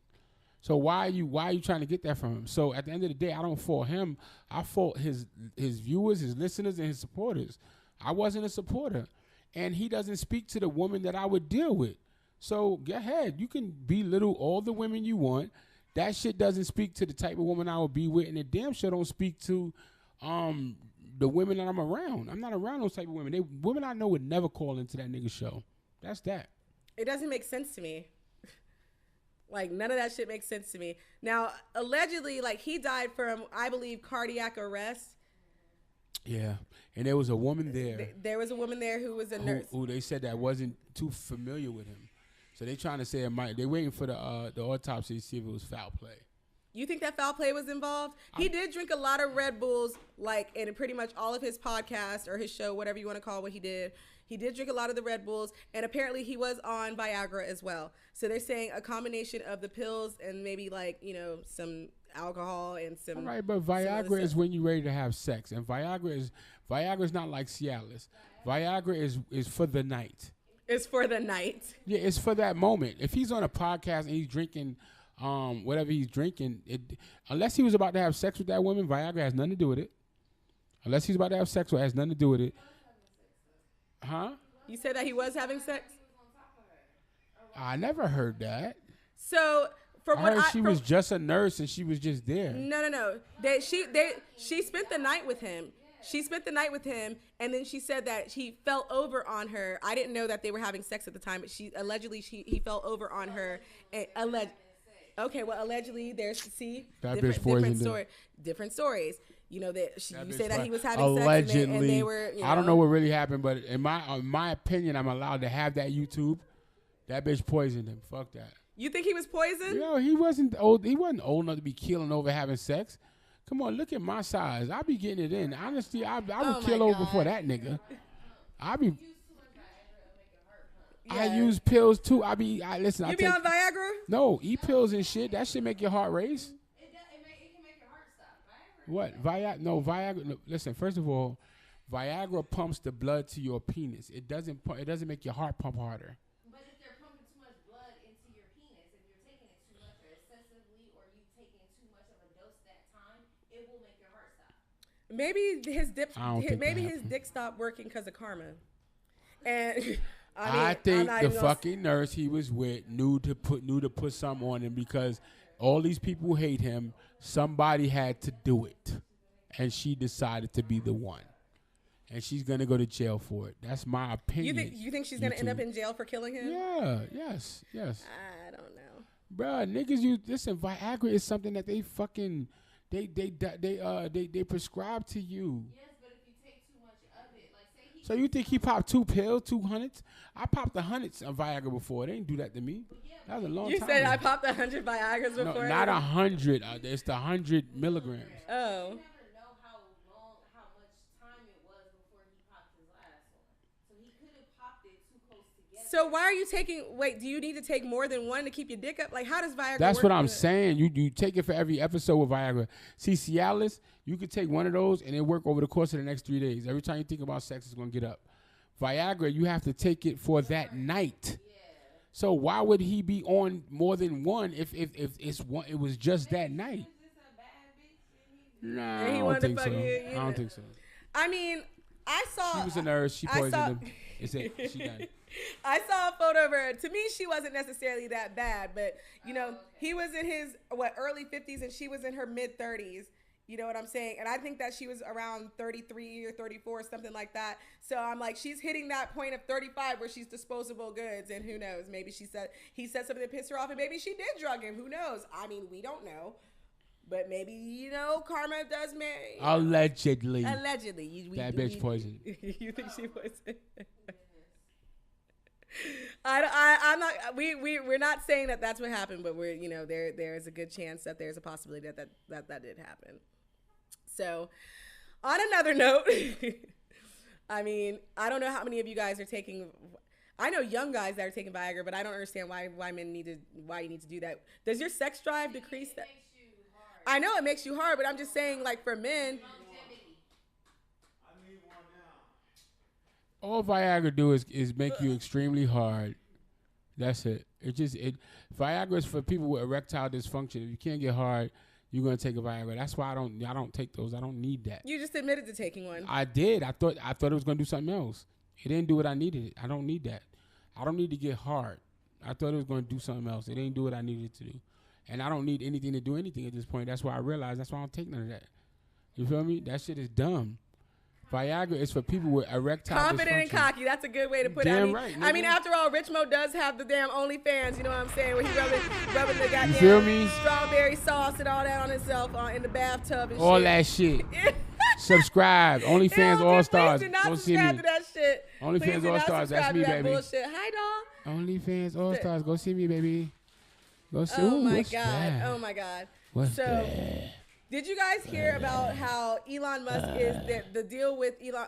So why are you trying to get that from him? So at the end of the day, I don't fault him. I fault his viewers, his listeners, and his supporters. I wasn't a supporter. And he doesn't speak to the woman that I would deal with. So go ahead. You can belittle all the women you want. That shit doesn't speak to the type of woman I would be with, and it damn sure don't speak to the women that I'm around. I'm not around those type of women. Women I know would never call into that nigga show. That's that. It doesn't make sense to me. Like, none of that shit makes sense to me. Now, allegedly, like, he died from, I believe, cardiac arrest. Yeah. And there was a woman there. There was a woman there who was a nurse. Who they said that wasn't too familiar with him. So they trying to say they're waiting for the autopsy to see if it was foul play. You think that foul play was involved? He did drink a lot of Red Bulls, like, in pretty much all of his podcasts or his show, whatever you want to call what he did. He did drink a lot of the Red Bulls, and apparently he was on Viagra as well. So they're saying a combination of the pills and maybe, like, you know, some alcohol and some. All right, but Viagra is when you're ready to have sex, and Viagra is not like Cialis. Viagra is for the night. It's for the night. Yeah, it's for that moment. If he's on a podcast and he's drinking whatever he's drinking, unless he was about to have sex with that woman, Viagra has nothing to do with it. Unless he's about to have sex with her, it has nothing to do with it. Huh? You said that he was having sex? I never heard that. So she was just a nurse and she was just there. No. She spent the night with him. She spent the night with him, and then she said that he fell over on her. I didn't know that they were having sex at the time, but he fell over on her. And okay, well, allegedly, there's different stories. You know that you say that he was having allegedly, sex, and they were. You know, I don't know what really happened, but in my opinion, I'm allowed to have that YouTube. That bitch poisoned him. Fuck that. You think he was poisoned? Yo, he wasn't old. He wasn't old enough to be killing over having sex. Come on, look at my size. I be getting it in. Honestly, I would kill over before that nigga. I use pills too. Listen. You be on Viagra? No, eat pills and shit. That shit make your heart race. It can make your heart stop. What? Viagra. No, listen, first of all, Viagra pumps the blood to your penis. It doesn't make your heart pump harder. But if they're pumping too much blood into your penis, if you're taking it too much or excessively, or you taking too much of a dose that time, it will make your heart stop. Maybe his dick stopped working because of karma. And I think the fucking nurse he was with knew to put something on him because all these people hate him. Somebody had to do it, and she decided to be the one, and she's gonna go to jail for it. That's my opinion. You think she's gonna end up in jail for killing him? Yeah. Yes. I don't know, bruh. Niggas, listen. Viagra is something that they fucking they prescribe to you. Yes, but if you take too much of it, like say he. So you think he popped 2 pills, 200s? I popped 100s of Viagra before. They didn't do that to me. That was a long time. You said ago. I popped 100 Viagra's before. No, not 100. It's the 100 milligrams. Oh. You never know how much time it was before he popped his last one. So he could have popped it too close together. So why are you taking? Wait, do you need to take more than one to keep your dick up? Like, how does Viagra? That's work what I'm saying. You take it for every episode with Viagra. See, Cialis, you could take one of those and it work over the course of the next 3 days. Every time you think about sex, it's gonna get up. Viagra, you have to take it for that night. So why would he be on more than one if it's one? It was just that night. Nah, I don't think so. I don't think so. I mean, I saw. She was a nurse. She poisoned him. She done. I saw a photo of her. To me, she wasn't necessarily that bad, but he was in his early 50s and she was in her mid 30s. You know what I'm saying? And I think that she was around 33 or 34, something like that. So I'm like, she's hitting that point of 35 where she's disposable goods. And who knows? Maybe he said something that pissed her off and maybe she did drug him. Who knows? I mean, we don't know. But maybe, karma does marry. Allegedly. That bitch poisoned. You think she poisoned? I'm not. We're not saying that that's what happened, but we're there is a good chance that there's a possibility that did happen. So, on another note, I mean, I don't know how many of you guys are taking. I know young guys that are taking Viagra, but I don't understand why you need to do that. Does your sex drive decrease that? I know it makes you hard, but I'm just saying, like for men. All Viagra do is make you extremely hard. That's it. Viagra is for people with erectile dysfunction. If you can't get hard, you're gonna take a Viagra. That's why I don't take those. I don't need that. You just admitted to taking one. I did. I thought it was gonna do something else. It didn't do what I needed. I don't need that. I don't need to get hard. I thought it was gonna do something else. It didn't do what I needed to do. And I don't need anything to do anything at this point. That's why I realized. That's why I don't take none of that. You feel me? That shit is dumb. Viagra is for people with erectile confident dysfunction. And cocky. That's a good way to put it. I mean, after all, Rich Mo does have the damn OnlyFans. You know what I'm saying? Where he rubbing the goddamn strawberry sauce and all that on himself in the bathtub and all shit. That shit. Subscribe. OnlyFans All Stars. Do not subscribe to that shit. OnlyFans All Stars. That's me, baby. Bullshit. Hi, dog. OnlyFans All Stars. Go see me, baby. Go see. Oh my god. Oh my god. What's that? Did you guys hear about how Elon Musk is the deal with Elon,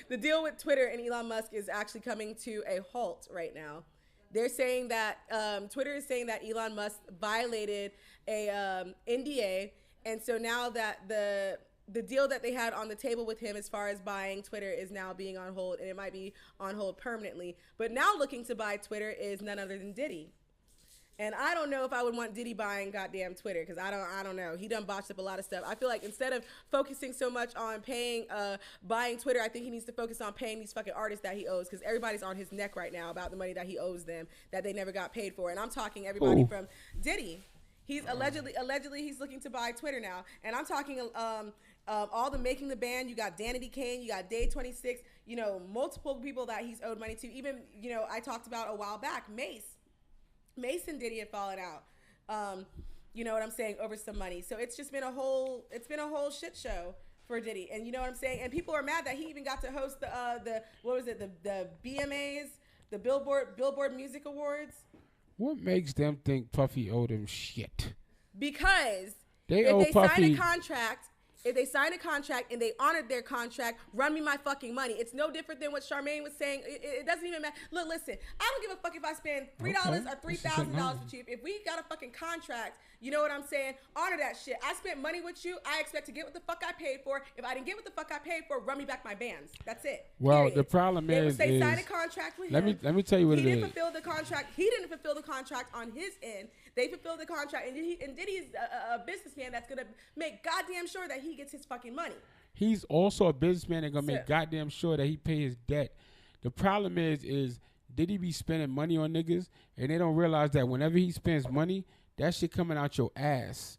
the deal with Twitter and Elon Musk is actually coming to a halt right now? They're saying that Twitter is saying that Elon Musk violated a NDA, and so now that the deal that they had on the table with him as far as buying Twitter is now being on hold, and it might be on hold permanently. But now looking to buy Twitter is none other than Diddy. And I don't know if I would want Diddy buying goddamn Twitter because I don't know. He done botched up a lot of stuff. I feel like instead of focusing so much on buying Twitter, I think he needs to focus on paying these fucking artists that he owes because everybody's on his neck right now about the money that he owes them that they never got paid for. And I'm talking everybody from Diddy. He's allegedly he's looking to buy Twitter now. And I'm talking all the making the band. You got Danity Kane, you got Day 26, multiple people that he's owed money to. Even, I talked about a while back, Mace and Diddy had fallen out. You know what I'm saying, over some money. So it's just been a whole shit show for Diddy. And you know what I'm saying? And people are mad that he even got to host the BMAs, the Billboard Music Awards. What makes them think Puffy owed him shit? Because if they sign a contract and they honored their contract, run me my fucking money. It's no different than what Charmaine was saying. It doesn't even matter. Look, listen, I don't give a fuck if I spend $3 or $3,000 with you. If we got a fucking contract, you know what I'm saying? Honor that shit. I spent money with you. I expect to get what the fuck I paid for. If I didn't get what the fuck I paid for, run me back my bands. That's it. Well, period. The problem is they signed a contract with him. Let me tell you what he it is. didn't fulfill the contract. He didn't fulfill the contract on his end. They fulfilled the contract, and Diddy's a businessman that's gonna make goddamn sure that he gets his fucking money. He's also a businessman that's gonna make goddamn sure that he pay his debt. The problem is Diddy be spending money on niggas, and they don't realize that whenever he spends money, that shit coming out your ass.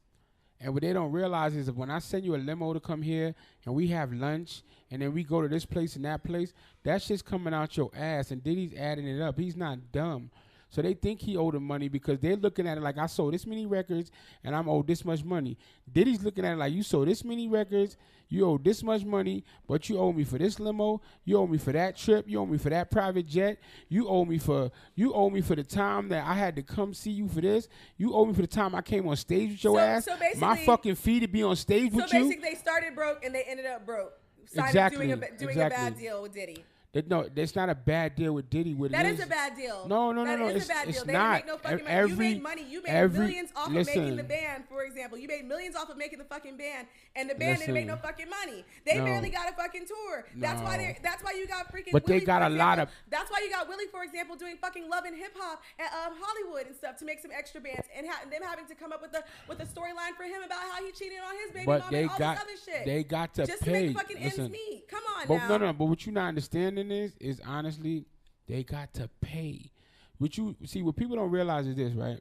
And what they don't realize is that when I send you a limo to come here and we have lunch and then we go to this place and that place, that shit's coming out your ass, and Diddy's adding it up. He's not dumb. So they think he owed them money because they're looking at it like, I sold this many records and I'm owed this much money. Diddy's looking at it like, you sold this many records, you owe this much money, but you owe me for this limo, you owe me for that trip, you owe me for that private jet, you owe me for the time that I had to come see you for this, you owe me for the time I came on stage with your ass. So my fucking fee to be on stage with you. So basically they started broke and they ended up broke. Doing a bad deal with Diddy. No, that's not a bad deal with Diddy. That is a bad deal. No. That is a bad deal. They didn't make no fucking money. You made money. You made millions off of making the band, for example. You made millions off of making the fucking band, and the band didn't make no fucking money. They barely got a fucking tour. That's why you got freaking. But Willie, they got a lot of. That's why you got Willie, for example, doing fucking Love and Hip Hop at Hollywood and stuff to make some extra bands, and them having to come up with a storyline for him about how he cheated on his baby mama and all this other shit. They got to just pay. To make fucking ends meet. Come on now. No. But what you're not understanding is honestly, they got to pay. What people don't realize is this, right?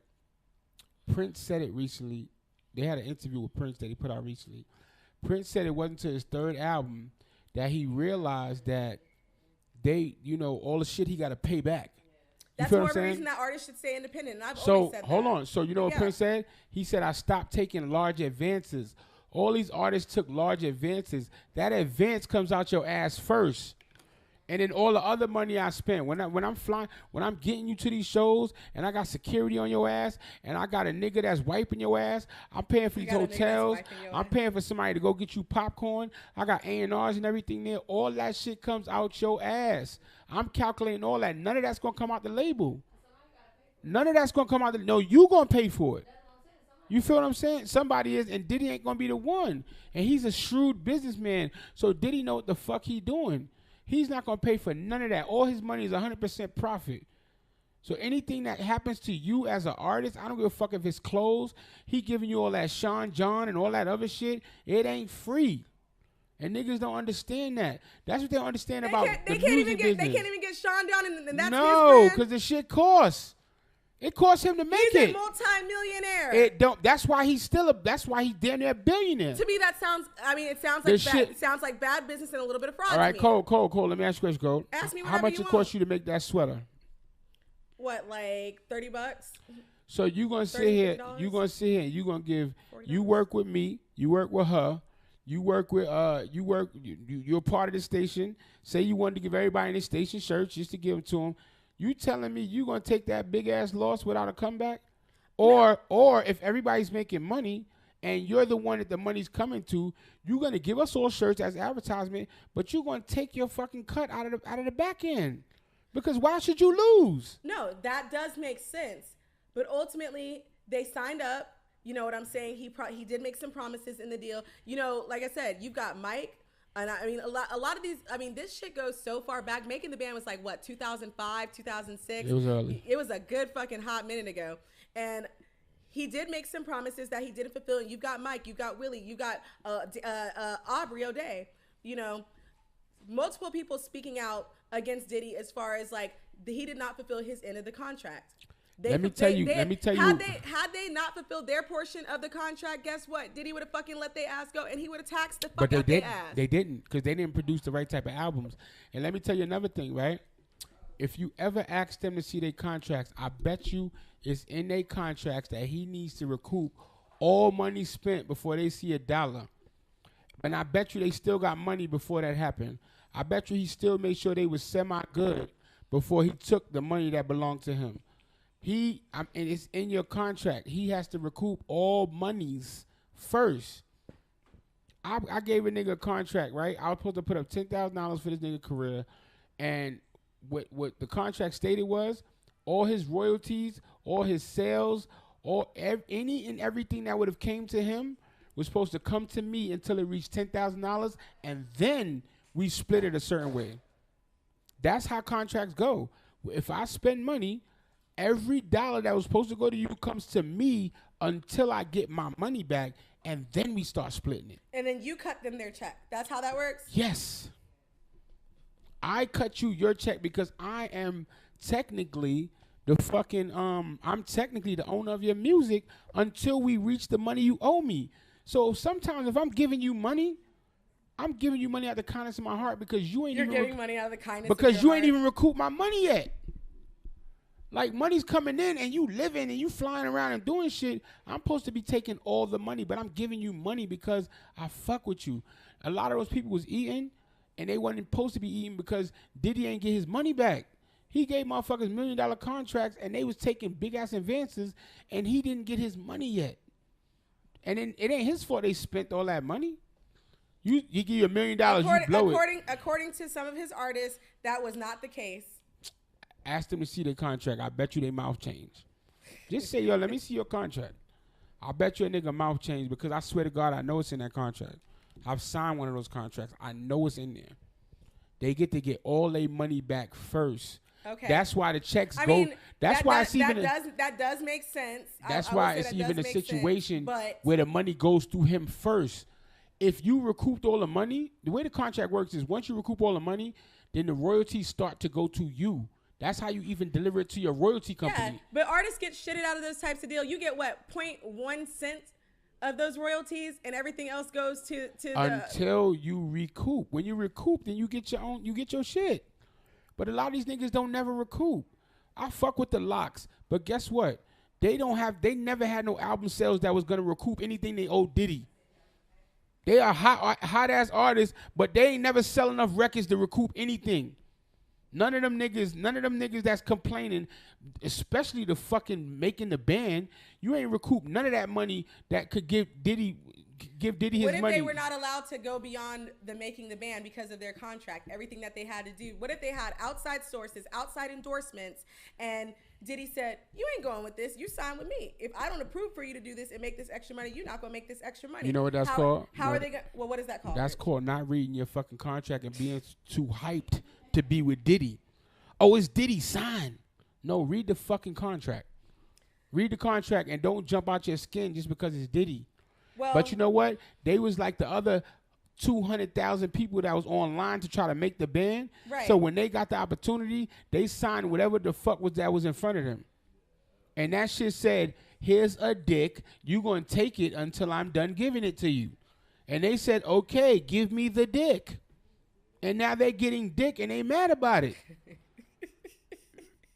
Prince said it recently. They had an interview with Prince that he put out recently. Prince said it wasn't until his third album that he realized that all the shit he got to pay back. That's more of a reason that artists should stay independent. And I've always said that. Hold on. So you know what Prince said? He said, I stopped taking large advances. All these artists took large advances. That advance comes out your ass first. And then all the other money I spent, when I'm flying, when I'm getting you to these shows, and I got security on your ass, and I got a nigga that's wiping your ass, I'm paying for these hotels, I'm paying for somebody to go get you popcorn, I got A&Rs and everything there. All that shit comes out your ass. I'm calculating all that. None of that's gonna come out the label. None of that's gonna come out no, you gonna pay for it. You feel what I'm saying? Somebody is, and Diddy ain't gonna be the one. And he's a shrewd businessman, so Diddy know what the fuck he doing. He's not going to pay for none of that. All his money is 100% profit. So anything that happens to you as an artist, I don't give a fuck if it's clothes. He giving you all that Sean John and all that other shit. It ain't free. And niggas don't understand that. That's what they don't understand about the music business. They can't even get Sean John, and that's no, because the shit costs. It costs him to make it. He's a multi-millionaire. That's why he's damn near a billionaire. To me, it sounds like bad business and a little bit of fraud. All right, Cole. Let me ask you a question, Cole. Ask me how much it cost you to make that sweater? What, like $30? So you gonna sit here and you gonna give. You work with me. You work with her. You're a part of the station. Say you wanted to give everybody in the station shirts just to give them to them. You telling me you gonna take that big ass loss without a comeback? Or if everybody's making money and you're the one that the money's coming to, you're gonna give us all shirts as advertisement, but you're gonna take your fucking cut out of the back end. Because why should you lose? No, that does make sense. But ultimately, they signed up. You know what I'm saying? He did make some promises in the deal. You know, like I said, you've got Mike. And I mean, a lot of these, I mean, this shit goes so far back. Making the band was like, what, 2005, 2006? It was early. It was a good fucking hot minute ago. And he did make some promises that he didn't fulfill. And you've got Mike, you've got Willie, you've got Aubrey O'Day. You know, multiple people speaking out against Diddy as far as like, he did not fulfill his end of the contract. Let me tell you. Had they not fulfilled their portion of the contract, guess what? Diddy would have fucking let their ass go, and he would have taxed the fuck out their ass. They didn't, because they didn't produce the right type of albums. And let me tell you another thing, right? If you ever ask them to see their contracts, I bet you it's in their contracts that he needs to recoup all money spent before they see a dollar. And I bet you they still got money before that happened. I bet you he still made sure they was semi-good before he took the money that belonged to him. And it's in your contract. He has to recoup all monies first. I gave a nigga a contract, right? I was supposed to put up $10,000 for this nigga career. And what the contract stated was all his royalties, all his sales, any and everything that would have came to him was supposed to come to me until it reached $10,000, and then we split it a certain way. That's how contracts go. If I spend money, every dollar that was supposed to go to you comes to me until I get my money back, and then we start splitting it. And then you cut them their check. That's how that works? Yes. I cut you your check because I am technically I'm technically the owner of your music until we reach the money you owe me. So sometimes if I'm giving you money, I'm giving you money out of the kindness of my heart because you ain't money out of the kindness because of you your ain't heart. even recouped my money yet. Like, money's coming in and you living and you flying around and doing shit. I'm supposed to be taking all the money, but I'm giving you money because I fuck with you. A lot of those people was eating and they wasn't supposed to be eating because Diddy ain't get his money back. He gave motherfuckers $1 million contracts and they was taking big ass advances and he didn't get his money yet. And then it ain't his fault they spent all that money. You give you $1 million, you blow it. According to some of his artists, that was not the case. Ask them to see their contract. I bet you their mouth changed. Just say, yo, let me see your contract. I bet you a nigga mouth changed because I swear to God, I know it's in that contract. I've signed one of those contracts. I know it's in there. They get to get all their money back first. Okay. That's why the checks I go. mean, that's why it's even. That does make sense. That's why it's even a situation where the money goes through him first. If you recouped all the money, the way the contract works is once you recoup all the money, then the royalties start to go to you. That's how you even deliver it to your royalty company. Yeah, but artists get shitted out of those types of deals. You get what, 0.1 cent of those royalties, and everything else goes to until you recoup. When you recoup, then you get your shit. But a lot of these niggas don't never recoup. I fuck with the Locks, but guess what? They never had no album sales that was gonna recoup anything they owe Diddy. They are hot ass artists, but they ain't never sell enough records to recoup anything. None of them niggas that's complaining, especially the fucking making the band, you ain't recoup none of that money that could give Diddy his money. What if they were not allowed to go beyond the making the band because of their contract, everything that they had to do? What if they had outside sources, outside endorsements, and Diddy said, you ain't going with this, you sign with me. If I don't approve for you to do this and make this extra money, you're not going to make this extra money. You know what that's called? How are they going to, well, what is that called? That's called not reading your fucking contract and being too hyped to be with Diddy. Oh, it's Diddy, sign. No, read the fucking contract. Read the contract and don't jump out your skin just because it's Diddy. Well, but you know what? They was like the other 200,000 people that was online to try to make the band. Right. So when they got the opportunity, they signed whatever the fuck was in front of them. And that shit said, here's a dick. You going to take it until I'm done giving it to you. And they said, okay, give me the dick. And now they're getting dick and they mad about it.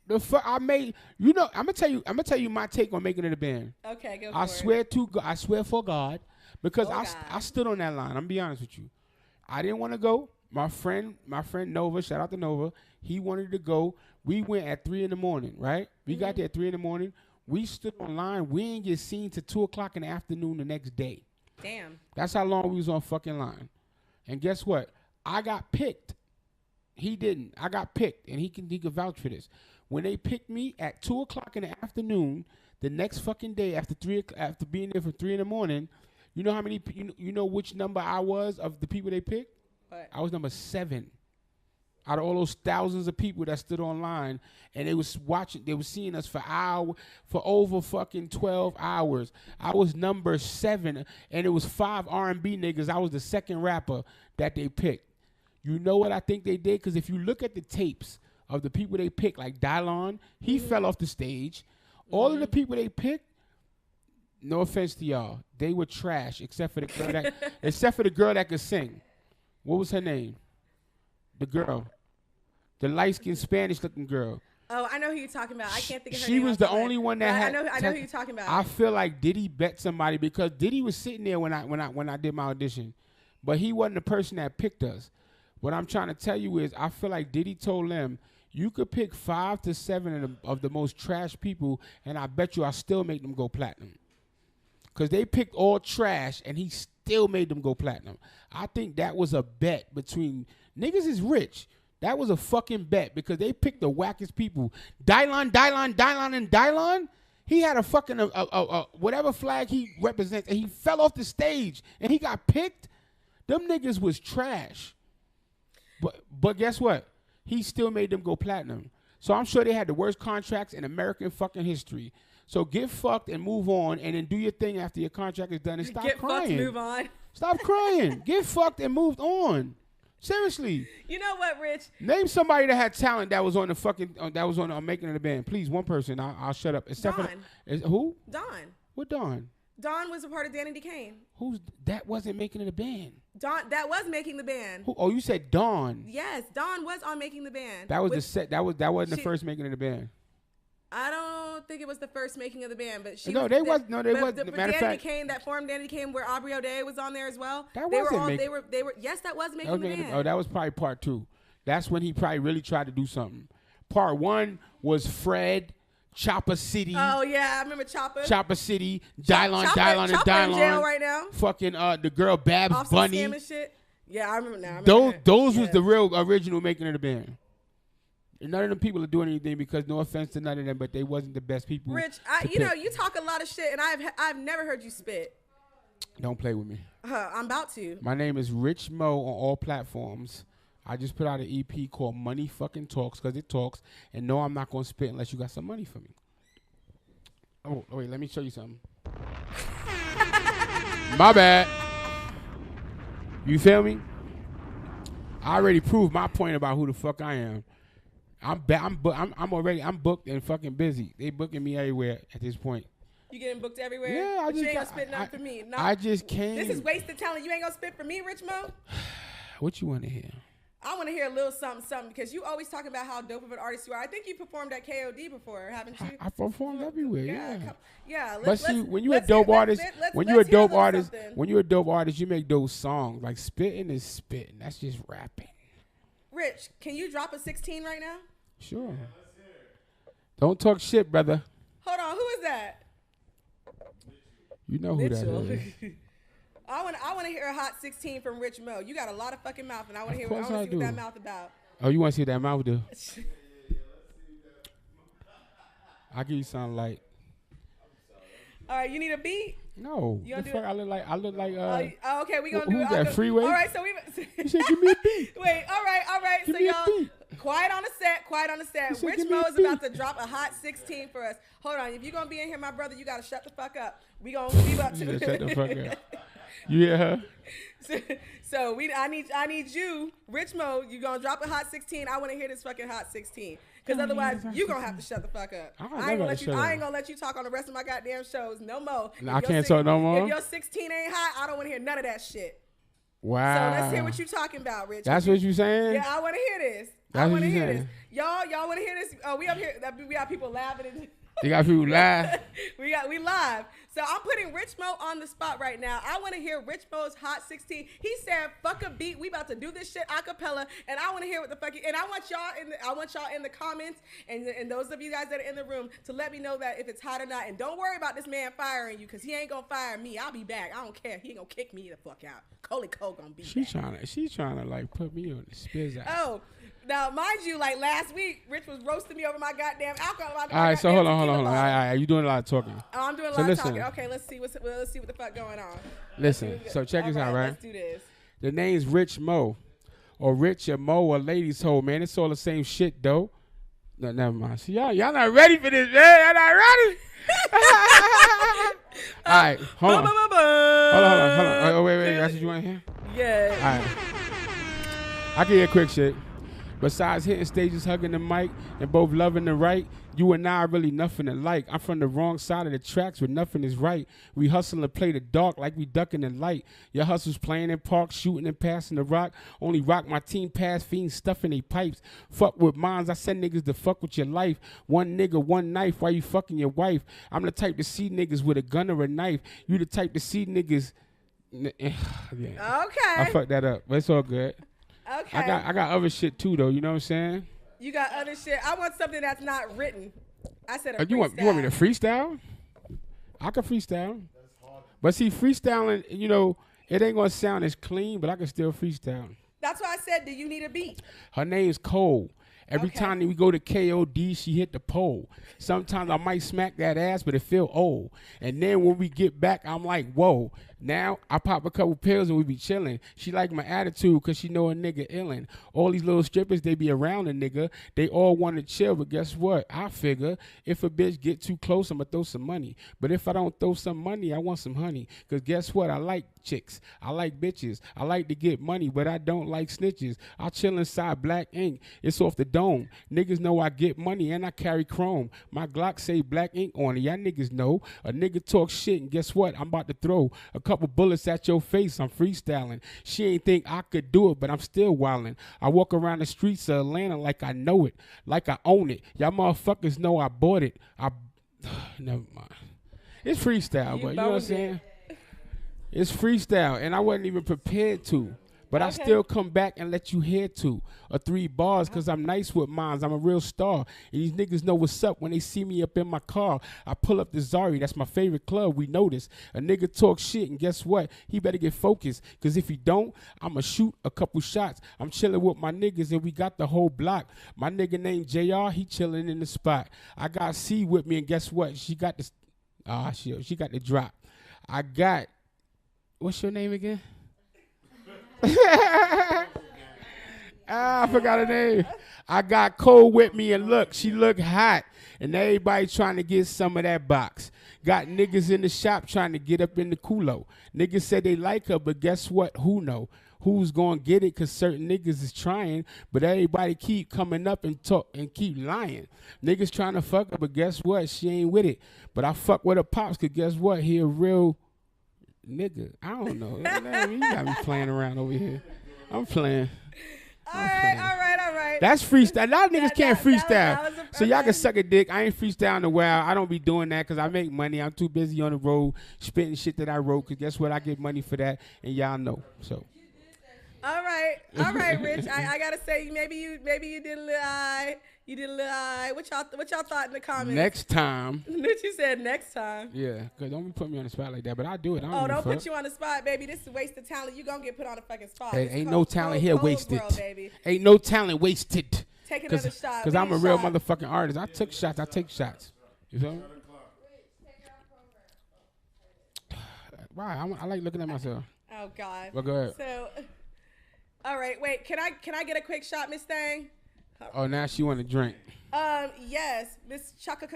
The fuck I made, you know, I'm gonna tell you my take on making it a band. Okay, go for it. I swear for God, because I stood on that line. I'm gonna be honest with you. I didn't want to go. My friend Nova, shout out to Nova, he wanted to go. We went at 3 a.m, right? We got there at 3 a.m. We stood on line. We ain't get seen till 2 o'clock in the afternoon the next day. Damn. That's how long we was on fucking line. And guess what? I got picked. He didn't. I got picked, and he can vouch for this. When they picked me at 2 o'clock in the afternoon, the next fucking day after being there from 3 a.m, you know how many? You know which number I was of the people they picked? What? I was number 7. Out of all those thousands of people that stood online, and they was watching, they was seeing us for over fucking 12 hours. I was number 7, and it was 5 R&B niggas. I was the second rapper that they picked. You know what I think they did? Because if you look at the tapes of the people they picked, like Dylon, he fell off the stage. All of the people they picked, no offense to y'all, they were trash except for the girl that could sing. What was her name? The girl. The light-skinned Spanish-looking girl. Oh, I know who you're talking about. I can't think of her She name. was the only one that had. I know who you're talking about. I feel like Diddy bet somebody because Diddy was sitting there when I did my audition, but he wasn't the person that picked us. What I'm trying to tell you is, I feel like Diddy told them, you could pick 5 to 7 of the most trash people, and I bet you I still make them go platinum. Because they picked all trash, and he still made them go platinum. I think that was a bet between niggas is rich. That was a fucking bet because they picked the wackest people. Dylon, and Dylon. He had a fucking whatever flag he represents, and he fell off the stage, and he got picked. Them niggas was trash. But guess what? He still made them go platinum. So I'm sure they had the worst contracts in American fucking history. So get fucked and move on, and then do your thing after your contract is done, and stop crying. Get fucked, move on. Stop crying. Get fucked and moved on. Seriously. You know what, Rich? Name somebody that had talent that was on the fucking that was on Making of the Band. Please, one person. I'll shut up. Except Dawn. Who? Dawn. What Dawn? Dawn was a part of Danny DeCane. That wasn't Making of the Band. Dawn, that was Making the Band. Who? Oh, you said Dawn. Yes, Dawn was on Making the Band. That was the set. That wasn't the first Making of the Band. I don't think it was the first Making of the Band, but they wasn't. Matter of fact, DeCane, that formed Danny DeCane, where Aubrey O'Day was on there as well. That wasn't they were. Yes, that was Making the Band. Oh, that was probably part 2. That's when he probably really tried to do something. Part 1 was Fred, Chopper City. Oh yeah, I remember Chopper. Chopper City, Dylon, and Chopper in jail right now. Fucking the girl Babs Off Bunny. Some scam and shit. Yeah, I remember now. Those was the real original Making of the Band. And none of them people are doing anything because, no offense to none of them, but they wasn't the best people. Rich, you know, you talk a lot of shit, and I've never heard you spit. Don't play with me. I'm about to. My name is Rich Mo on all platforms. I just put out an EP called Money Fucking Talks because it talks. And no, I'm not going to spit unless you got some money for me. Oh, wait, let me show you something. My bad. You feel me? I already proved my point about who the fuck I am. I'm booked and fucking busy. They booking me everywhere at this point. You getting booked everywhere? Yeah, you ain't gonna spit nothing for me. No. I just came. This is wasted talent. You ain't gonna spit for me, Rich Mo? What you want to hear? I want to hear a little something because you always talking about how dope of an artist you are. I think you performed at KOD before, haven't you? I performed everywhere. Yeah. But see, when you're a dope artist, when you're a dope artist, you make those songs. Like spitting is spitting. That's just rapping. Rich, can you drop a 16 right now? Sure. Don't talk shit, brother. Hold on, who is that? You know who Mitchell. that is. I want to hear a hot 16 from Rich Mo. You got a lot of fucking mouth, and I want to see I what that mouth about. Oh, you want to see what that mouth do? I'll give you something light. All right, you need a beat? No. You gonna do fuck? I look like okay, we gonna do it. Who's that, Freeway? All right, so you said give me a beat. Wait, all right. Give So me a y'all, beat. quiet on the set. Rich Mo is about to drop a hot 16 for us. Hold on, if you're gonna be in here, my brother, you gotta shut the fuck up. We gonna be up to shut the fuck up. You hear her? So I need you, Rich Mo. You gonna drop a hot 16? I want to hear this fucking hot 16. Because otherwise, you gonna have to shut the fuck up. I ain't gonna let you talk on the rest of my goddamn shows no more. I can't talk no more. If your 16 ain't hot, I don't want to hear none of that shit. Wow. So let's hear what you talking about, Rich. That's what you saying? Yeah, I want to hear this. I want to hear this. Y'all want to hear this? Oh, we up here. We got people laughing. You got people live. we live. So I'm putting Rich Mo on the spot right now. I want to hear Rich Mo's hot 16. He said, "Fuck a beat. We about to do this shit a cappella." And I want to hear what the fuck. And I want y'all in the comments and those of you guys that are in the room to let me know that if it's hot or not. And don't worry about this man firing you because he ain't gonna fire me. I'll be back. I don't care. He ain't gonna kick me the fuck out. Coley Cole gonna be. She's trying to like put me on the spizz out. Oh. Now, mind you, like last week, Rich was roasting me over my goddamn alcohol. All right, so hold on. All right, you doing a lot of talking. Oh, I'm doing a lot of talking. Okay, let's see what the fuck going on. Listen, so check this out, right? Let's do this. The name's Rich Mo, or Rich or Mo or Ladies Hole, man. It's all the same shit, though. No, never mind. See, y'all not ready for this, man. Y'all not ready. All right, hold on. Oh, wait. That's what you want to hear? Yeah. All right. I can hear quick shit. Besides hitting stages, hugging the mic, and both loving the right, you and I are really nothing alike. I'm from the wrong side of the tracks where nothing is right. We hustle and play the dark like we ducking the light. Your hustle's playing in parks, shooting and passing the rock. Only rock my team pass, fiends stuffing they pipes. Fuck with mines, I send niggas to fuck with your life. One nigga, one knife, while you fucking your wife. I'm the type to see niggas with a gun or a knife. You the type to see niggas... Yeah. Okay. I fucked that up, but it's all good. Okay. I got other shit too though, you know what I'm saying? You got other shit. I want something that's not written. I said a you want me to freestyle? I can freestyle. But see, freestyling, you know, it ain't gonna sound as clean, but I can still freestyle. That's why I said, do you need a beat? Her name's Cole. Every time we go to KOD, she hit the pole. Sometimes I might smack that ass, but it feel old. And then when we get back, I'm like, whoa. Now I pop a couple pills and we be chilling. She like my attitude because she know a nigga illin'. All these little strippers, they be around a nigga. They all want to chill, but guess what? I figure if a bitch get too close, I'm going to throw some money. But if I don't throw some money, I want some honey. Because guess what? I like chicks. I like bitches. I like to get money, but I don't like snitches. I chill inside Black Ink. It's off the dome. Niggas know I get money and I carry chrome. My Glock say Black Ink on it. Y'all niggas know. A nigga talk shit and guess what? I'm about to throw a couple bullets at your face. I'm freestyling. She ain't think I could do it, but I'm still wildin'. I walk around the streets of Atlanta like I know it, like I own it. Y'all motherfuckers know I bought it. Never mind. It's freestyle, but you know what I'm saying? It's freestyle, and I wasn't even prepared to. But I still come back and let you hear two or three bars because I'm nice with mines. I'm a real star. And these niggas know what's up when they see me up in my car. I pull up the Zari. That's my favorite club. We notice. A nigga talk shit, and guess what? He better get focused because if he don't, I'm going to shoot a couple shots. I'm chilling with my niggas, and we got the whole block. My nigga named JR, he chilling in the spot. I got C with me, and guess what? She got the she got the drop. I got, what's your name again? I forgot her name. I got Cole with me, and look, she look hot, and everybody trying to get some of that box. Got niggas in the shop trying to get up in the culo. Niggas said they like her, but guess what? Who know? Who's gonna get it? Cause certain niggas is trying, but everybody keep coming up and talk and keep lying. Niggas trying to fuck her, but guess what? She ain't with it. But I fuck with her pops, cause guess what? He a real nigga. I don't know. You got me playing around over here. I'm playing. All right. That's freestyle. A lot of niggas can't freestyle. So y'all can suck a dick. I ain't freestyling in a while. I don't be doing that because I make money. I'm too busy on the road spitting shit that I wrote because guess what? I get money for that, and y'all know. So. All right, Rich. I gotta say, maybe you did a little eye. You did a little eye. What y'all thought in the comments? Next time. What you said next time? Yeah, cause don't be putting me on the spot like that. But I do it. Don't put you on the spot, baby. This is a waste of talent. You gonna get put on the fucking spot. Hey, ain't no talent here wasted. World, baby. Ain't no talent wasted. Take another shot. Cause I'm a real motherfucking artist. I took shots. I take shots. You feel me? Wow, I like looking at myself. Oh God. Well, go ahead. So. All right, wait. Can I get a quick shot, Miss Thang? Oh, now she want to drink. Yes, Miss Chaka.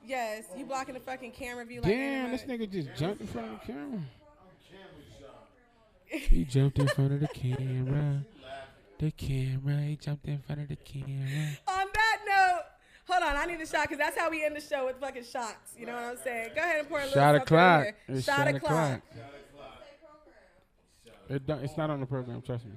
Yes, you blocking the fucking camera view. Like damn, this nigga just jumped in front of the camera. He jumped in front of the camera. He jumped in front of the camera. On that note, hold on, I need a shot because that's how we end the show with fucking shots. You know what I'm saying? Go ahead and pour a little shot something o'clock. Here. It's shot o'clock. It's not on the program, trust me.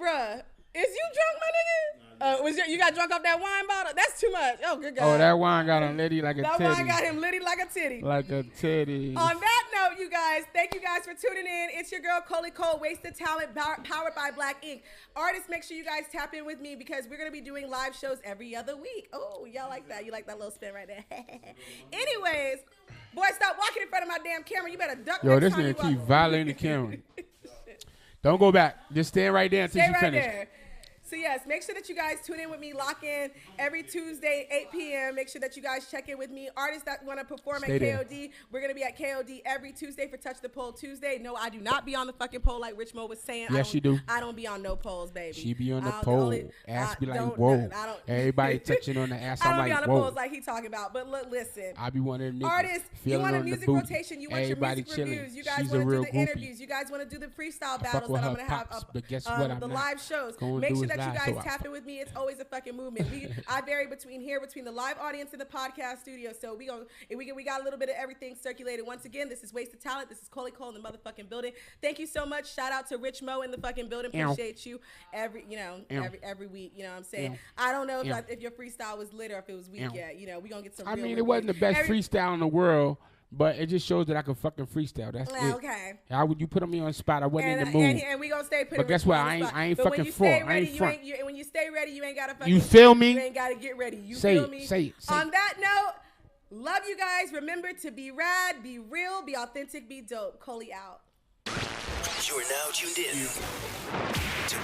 Bruh, is you drunk, my nigga? You got drunk off that wine bottle? That's too much. Oh, good God. Oh, that wine got him litty like a titty. That wine got him litty like a titty. Like a titty. On that note, you guys, thank you guys for tuning in. It's your girl, Coley Cole, Wasted Talent, powered by Black Ink. Artists, make sure you guys tap in with me because we're going to be doing live shows every other week. Oh, y'all like that? You like that little spin right there? Anyways, boy, stop walking in front of my damn camera. You better duck. Yo, this nigga keep violating the camera. Don't go back. Just stand right there until she finish. There. So yes, make sure that you guys tune in with me. Lock in every Tuesday, 8 p.m. Make sure that you guys check in with me. Artists that want to perform at KOD, we're gonna be at KOD every Tuesday for Touch the Pole Tuesday. No, I do not be on the fucking pole like Rich Mo was saying. Yes, you do. I don't be on no poles, baby. She be on the pole. Ass be like, whoa. Everybody touching on the ass. I I'm don't be like, on the whoa. poles like he talking about. But look, listen. I be one of them niggas. Artists, you want a music rotation. You want Everybody your music chilling. reviews. You guys She's want to do the goofy. interviews. You guys want to do the freestyle battles that I'm gonna have up. But guess what? The live shows. Make sure that you guys tap in with me. It's always a fucking movement. I vary between the live audience and the podcast studio. So we got a little bit of everything circulated. Once again, this is Wasted Talent. This is Coley Cole in the motherfucking building. Thank you so much. Shout out to Rich Mo in the fucking building. Appreciate you every week. You know what I'm saying? I don't know if your freestyle was lit or if it was weak yet. You know, we gonna get some. I mean, it wasn't the best freestyle in the world. But it just shows that I can fucking freestyle. That's it. Okay. How would you put me on the spot? I wasn't in the mood. And we gonna stay putting. But guess what? I ain't fucking front. I ain't front. When you stay ready, you ain't gotta fucking. You feel me? You ain't gotta get ready. You say feel me? Say it. On that note, love you guys. Remember to be rad, be real, be authentic, be dope. Coley out. You are now tuned in to